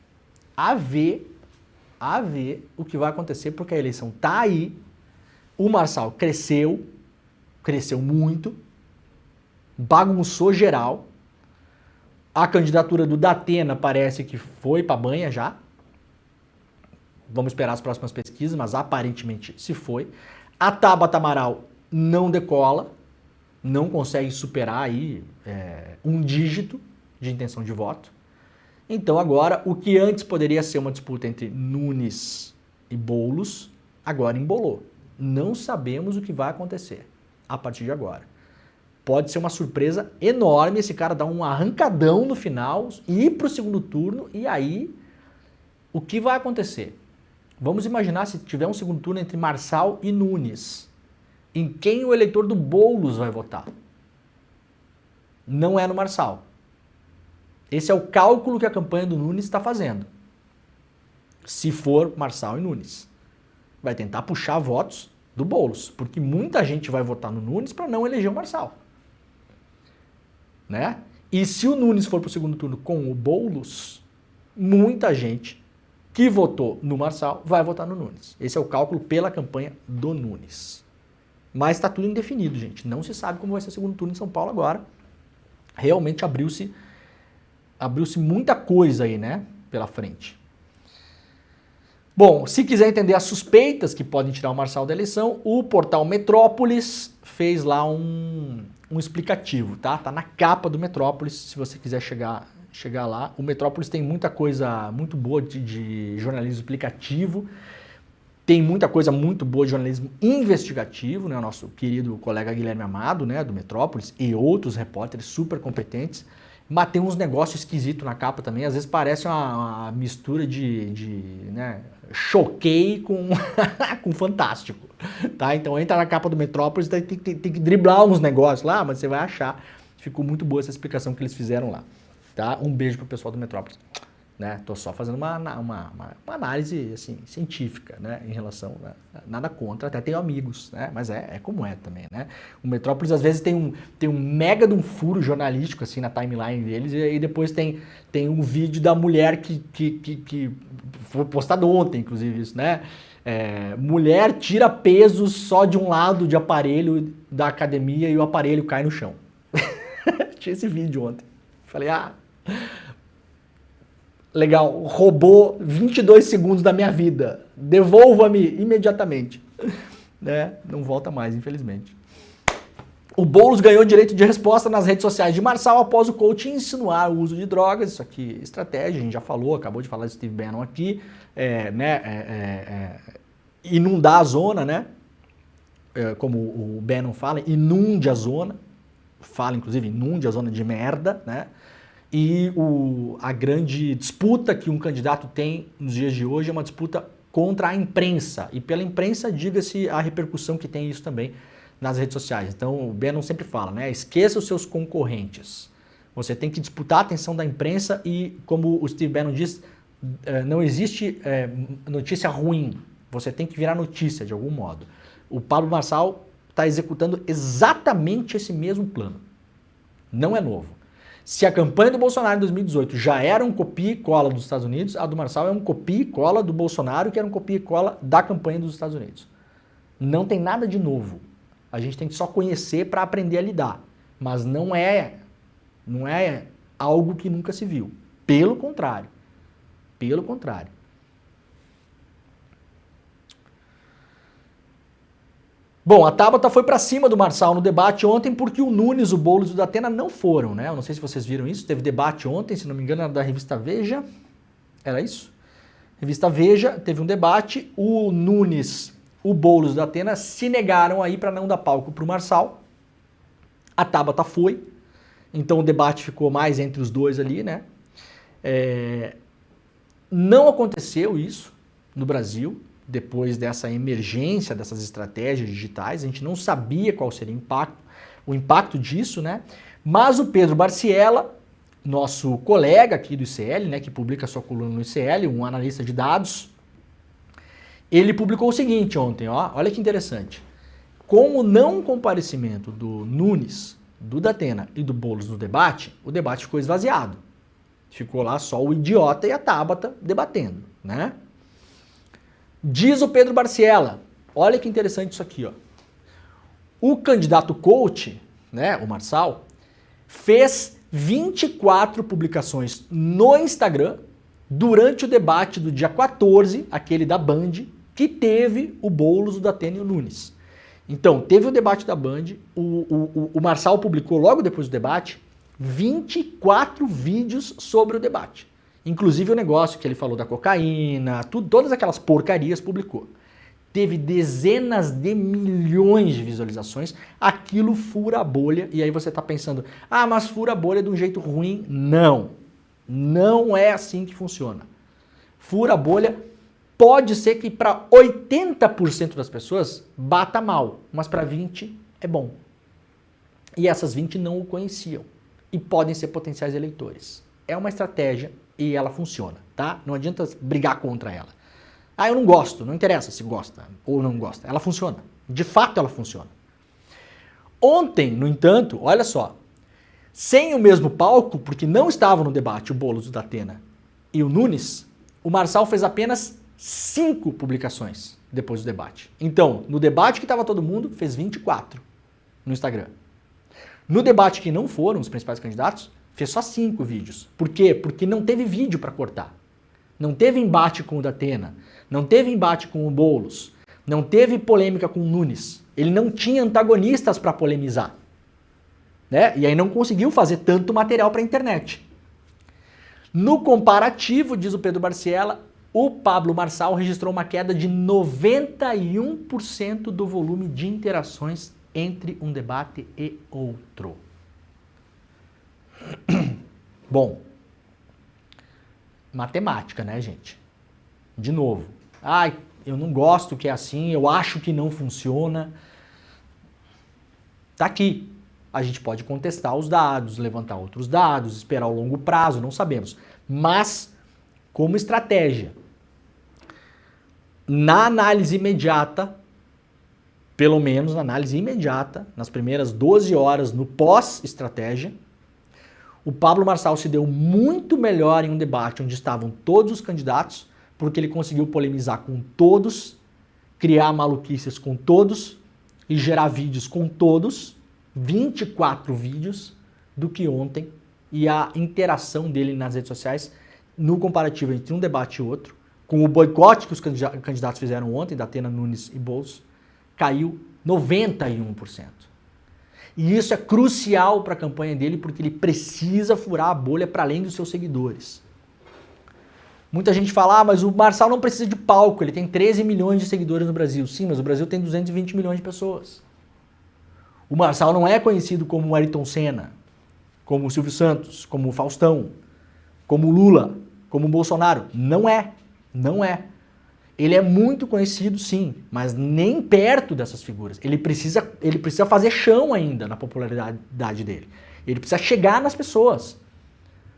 A ver o que vai acontecer, porque a eleição tá aí, o Marçal cresceu muito, bagunçou geral, a candidatura do Datena parece que foi pra banha já, vamos esperar as próximas pesquisas, mas aparentemente se foi. A Tabata Amaral não decola, não consegue superar aí um dígito de intenção de voto. Então agora, o que antes poderia ser uma disputa entre Nunes e Boulos, agora embolou. Não sabemos o que vai acontecer a partir de agora. Pode ser uma surpresa enorme esse cara dar um arrancadão no final, ir para o segundo turno e aí o que vai acontecer? Vamos imaginar se tiver um segundo turno entre Marçal e Nunes. Em quem o eleitor do Boulos vai votar? Não é no Marçal. Esse é o cálculo que a campanha do Nunes está fazendo. Se for Marçal e Nunes. Vai tentar puxar votos do Boulos, porque muita gente vai votar no Nunes para não eleger o Marçal. Né? E se o Nunes for para o segundo turno com o Boulos, muita gente que votou no Marçal vai votar no Nunes. Esse é o cálculo pela campanha do Nunes. Mas está tudo indefinido, gente. Não se sabe como vai ser o segundo turno em São Paulo agora. Realmente abriu-se muita coisa aí, né, pela frente. Bom, se quiser entender as suspeitas que podem tirar o Marçal da eleição, o portal Metrópolis fez lá um explicativo, tá? Tá na capa do Metrópolis, se você quiser chegar lá. O Metrópolis tem muita coisa muito boa de jornalismo explicativo, tem muita coisa muito boa de jornalismo investigativo, né? O nosso querido colega Guilherme Amado, né, do Metrópolis, e outros repórteres super competentes. Mas tem uns negócios esquisitos na capa também, às vezes parece uma mistura né, Choquei com, com Fantástico, tá? Então entra na capa do Metrópolis, tem que driblar uns negócios lá, mas você vai achar. Ficou muito boa essa explicação que eles fizeram lá, tá? Um beijo pro pessoal do Metrópolis, né? Tô só fazendo uma análise, assim, científica, né, em relação, né? Nada contra, até tenho amigos, né, mas é como é também, né. O Metrópolis às vezes tem um mega de um furo jornalístico, assim, na timeline deles, e aí depois tem um vídeo da mulher que foi postado ontem, inclusive, isso, né, mulher tira pesos só de um lado de aparelho da academia e o aparelho cai no chão. Tinha esse vídeo ontem. Falei, legal, roubou 22 segundos da minha vida. Devolva-me imediatamente. Né? Não volta mais, infelizmente. O Boulos ganhou direito de resposta nas redes sociais de Marçal após o coach insinuar o uso de drogas. Isso aqui é estratégia, a gente já falou, acabou de falar de Steve Bannon aqui. Inundar a zona, né? Como o Bannon fala, inunde a zona. Fala, inclusive, inunde a zona de merda, né? E a grande disputa que um candidato tem nos dias de hoje é uma disputa contra a imprensa. E pela imprensa, diga-se a repercussão que tem isso também nas redes sociais. Então, o Bannon sempre fala, né? Esqueça os seus concorrentes. Você tem que disputar a atenção da imprensa e, como o Steve Bannon diz, não existe notícia ruim. Você tem que virar notícia, de algum modo. O Pablo Marçal está executando exatamente esse mesmo plano. Não é novo. Se a campanha do Bolsonaro em 2018 já era um copia e cola dos Estados Unidos, a do Marçal é um copia e cola do Bolsonaro, que era um copia e cola da campanha dos Estados Unidos. Não tem nada de novo. A gente tem que só conhecer para aprender a lidar. Mas não é algo que nunca se viu. Pelo contrário. Pelo contrário. Bom, a Tabata foi para cima do Marçal no debate ontem porque o Nunes, o Boulos e o Datena não foram, né? Eu não sei se vocês viram isso, teve debate ontem, se não me engano, era da revista Veja, era isso? Revista Veja, teve um debate, o Nunes, o Boulos da Atena se negaram aí para não dar palco para o Marçal. A Tabata foi, então o debate ficou mais entre os dois ali, né? Não aconteceu isso no Brasil, depois dessa emergência dessas estratégias digitais, a gente não sabia qual seria o impacto disso, né? Mas o Pedro Barciela, nosso colega aqui do ICL, né, que publica sua coluna no ICL, um analista de dados, ele publicou o seguinte ontem, ó, olha que interessante. Com o não comparecimento do Nunes, do Datena e do Boulos no debate, o debate ficou esvaziado. Ficou lá só o Idiota e a Tabata debatendo, né? Diz o Pedro Barciela, olha que interessante isso aqui, ó. O candidato coach, né, o Marçal, fez 24 publicações no Instagram durante o debate do dia 14, aquele da Band, que teve o Boulos, o Datena e o Nunes. Então, teve o debate da Band, o Marçal publicou logo depois do debate 24 vídeos sobre o debate. Inclusive o negócio que ele falou da cocaína, todas aquelas porcarias publicou. Teve dezenas de milhões de visualizações, aquilo fura a bolha, e aí você tá pensando, ah, mas fura a bolha de um jeito ruim. Não, não é assim que funciona. Fura a bolha, pode ser que para 80% das pessoas bata mal, mas para 20% é bom. E essas 20 não o conheciam, e podem ser potenciais eleitores. É uma estratégia e ela funciona, tá? Não adianta brigar contra ela. Ah, eu não gosto, não interessa se gosta ou não gosta. Ela funciona. De fato, ela funciona. Ontem, no entanto, olha só, sem o mesmo palco, porque não estavam no debate o Boulos, o Datena e o Nunes, o Marçal fez apenas 5 publicações depois do debate. Então, no debate que estava todo mundo, fez 24 no Instagram. No debate que não foram os principais candidatos, fez só 5 vídeos. Por quê? Porque não teve vídeo para cortar. Não teve embate com o Datena, não teve embate com o Boulos, não teve polêmica com o Nunes. Ele não tinha antagonistas para polemizar, né? E aí não conseguiu fazer tanto material para a internet. No comparativo, diz o Pedro Barciela, o Pablo Marçal registrou uma queda de 91% do volume de interações entre um debate e outro. Bom, matemática, né, gente? De novo. Ai, eu não gosto que é assim, eu acho que não funciona. Tá aqui. A gente pode contestar os dados, levantar outros dados, esperar o longo prazo, não sabemos. Mas, como estratégia, na análise imediata, pelo menos na análise imediata, nas primeiras 12 horas no pós-estratégia, o Pablo Marçal se deu muito melhor em um debate onde estavam todos os candidatos, porque ele conseguiu polemizar com todos, criar maluquices com todos e gerar vídeos com todos, 24 vídeos, do que ontem, e a interação dele nas redes sociais, no comparativo entre um debate e outro, com o boicote que os candidatos fizeram ontem, Datena, Nunes e Boulos, caiu 91%. E isso é crucial para a campanha dele, porque ele precisa furar a bolha para além dos seus seguidores. Muita gente fala, mas o Marçal não precisa de palco, ele tem 13 milhões de seguidores no Brasil. Sim, mas o Brasil tem 220 milhões de pessoas. O Marçal não é conhecido como o Ayrton Senna, como o Silvio Santos, como o Faustão, como o Lula, como o Bolsonaro. Não é. Não é. Ele é muito conhecido, sim, mas nem perto dessas figuras. Ele precisa fazer chão ainda na popularidade dele. Ele precisa chegar nas pessoas.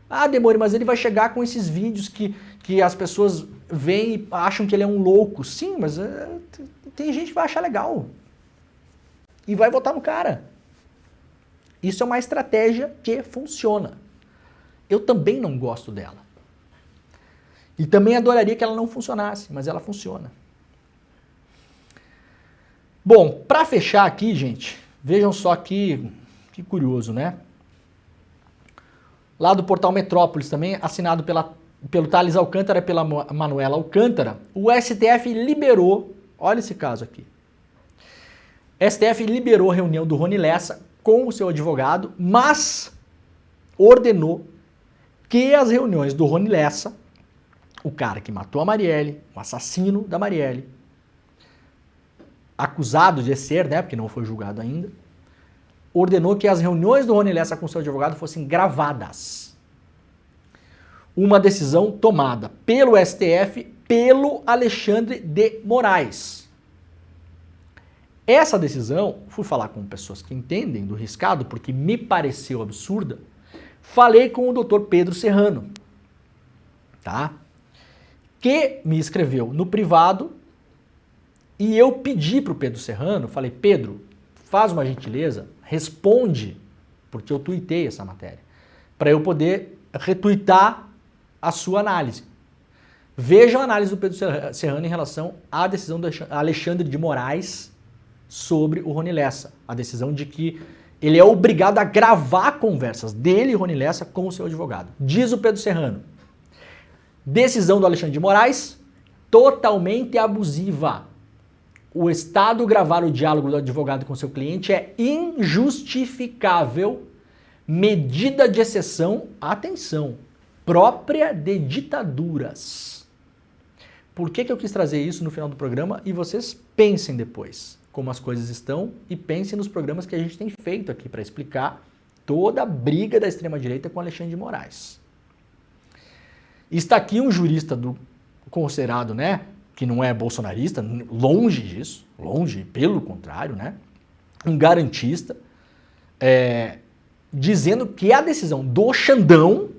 Ah, Demore, mas ele vai chegar com esses vídeos que as pessoas veem e acham que ele é um louco. Sim, mas tem gente que vai achar legal. E vai votar no cara. Isso é uma estratégia que funciona. Eu também não gosto dela. E também adoraria que ela não funcionasse, mas ela funciona. Bom, para fechar aqui, gente, vejam só que curioso, né? Lá do portal Metrópolis também, assinado pelo Thales Alcântara e pela Manuela Alcântara, o STF liberou, olha esse caso aqui. STF liberou a reunião do Rony Lessa com o seu advogado, mas ordenou que as reuniões do Rony Lessa o cara que matou a Marielle, o assassino da Marielle, acusado de ser, né, porque não foi julgado ainda, ordenou que as reuniões do Rony Lessa com seu advogado fossem gravadas. Uma decisão tomada pelo STF, pelo Alexandre de Moraes. Essa decisão, fui falar com pessoas que entendem do riscado, porque me pareceu absurda, falei com o Dr. Pedro Serrano, tá? Que me escreveu no privado e eu pedi para o Pedro Serrano, falei, Pedro, faz uma gentileza, responde, porque eu tuitei essa matéria, para eu poder retuitar a sua análise. Vejam a análise do Pedro Serrano em relação à decisão do Alexandre de Moraes sobre o Rony Lessa. A decisão de que ele é obrigado a gravar conversas dele e Rony Lessa com o seu advogado. Diz o Pedro Serrano. Decisão do Alexandre de Moraes, totalmente abusiva. O Estado gravar o diálogo do advogado com seu cliente é injustificável, medida de exceção, atenção, própria de ditaduras. Por que eu quis trazer isso no final do programa? E vocês pensem depois como as coisas estão e pensem nos programas que a gente tem feito aqui para explicar toda a briga da extrema-direita com Alexandre de Moraes. Está aqui um jurista considerado, né, que não é bolsonarista, longe disso, longe, pelo contrário, né, um garantista, dizendo que a decisão do Xandão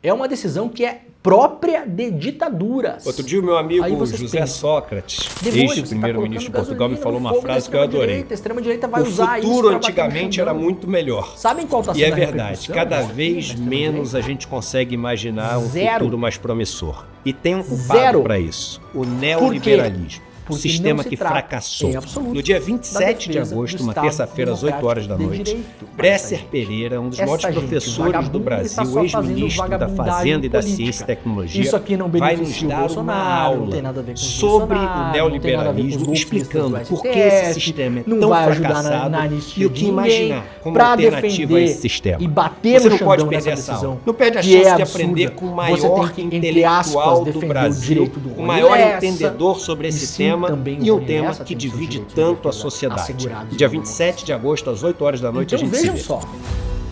é uma decisão que é própria de ditaduras. Outro dia o meu amigo José Sócrates, ex-primeiro-ministro de Portugal, me falou uma frase que eu adorei. A extrema-direita vai usar isso. O futuro antigamente era muito melhor. Sabem qual está sendo a repercussão? E é verdade, cada vez menos a gente consegue imaginar um futuro mais promissor. E tem um culpado para isso, o neoliberalismo. O sistema que fracassou. No dia 27 de agosto, uma terça-feira, às 8 horas da noite, Bresser Pereira, um dos maiores professores do Brasil, ex-ministro da Fazenda e da Ciência e Tecnologia, vai nos dar uma aula sobre o neoliberalismo, explicando por que esse sistema é tão fracassado e o que imaginar como alternativa a esse sistema. Você não pode perder essa aula. Não perde a chance de aprender com o maior intelectual do Brasil, o maior entendedor sobre esse tema, e um tema que divide tanto a sociedade. Dia 27 de agosto, às 8 horas da noite, então, a gente se vê. Vejam só,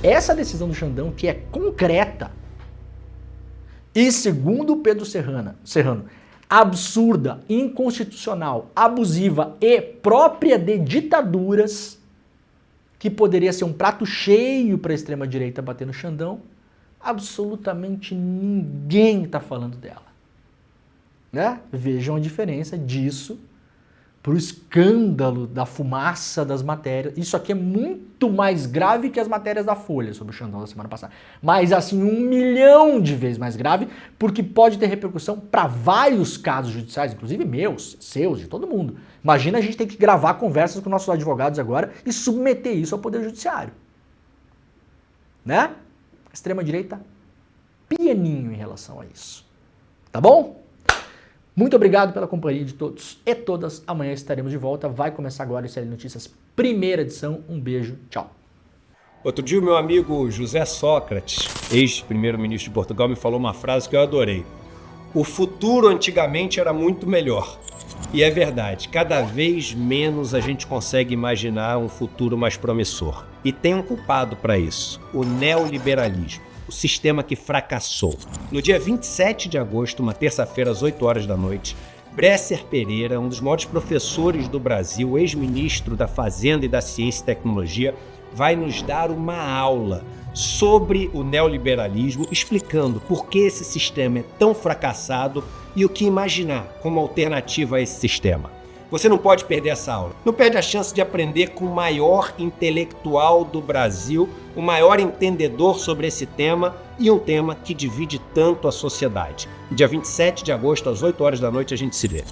essa decisão do Xandão, que é concreta, e segundo o Pedro Serrano, absurda, inconstitucional, abusiva e própria de ditaduras, que poderia ser um prato cheio para a extrema-direita bater no Xandão, absolutamente ninguém está falando dela. Né? Vejam a diferença disso para o escândalo da fumaça das matérias. Isso aqui é muito mais grave que as matérias da Folha sobre o Xandão da semana passada. Mas assim, 1 milhão de vezes mais grave, porque pode ter repercussão para vários casos judiciais, inclusive meus, seus, de todo mundo. Imagina a gente ter que gravar conversas com nossos advogados agora e submeter isso ao Poder Judiciário. Né? A extrema-direita, pianinho em relação a isso. Tá bom? Muito obrigado pela companhia de todos e todas. Amanhã estaremos de volta. Vai começar agora o ICL Notícias, primeira edição. Um beijo, tchau. Outro dia o meu amigo José Sócrates, ex-primeiro-ministro de Portugal, me falou uma frase que eu adorei. O futuro antigamente era muito melhor. E é verdade, cada vez menos a gente consegue imaginar um futuro mais promissor. E tem um culpado para isso, o neoliberalismo. O sistema que fracassou. No dia 27 de agosto, uma terça-feira, às 8 horas da noite, Bresser Pereira, um dos maiores professores do Brasil, ex-ministro da Fazenda e da Ciência e Tecnologia, vai nos dar uma aula sobre o neoliberalismo, explicando por que esse sistema é tão fracassado e o que imaginar como alternativa a esse sistema. Você não pode perder essa aula. Não perde a chance de aprender com o maior intelectual do Brasil, o maior entendedor sobre esse tema e um tema que divide tanto a sociedade. Dia 27 de agosto, às 8 horas da noite, a gente se vê.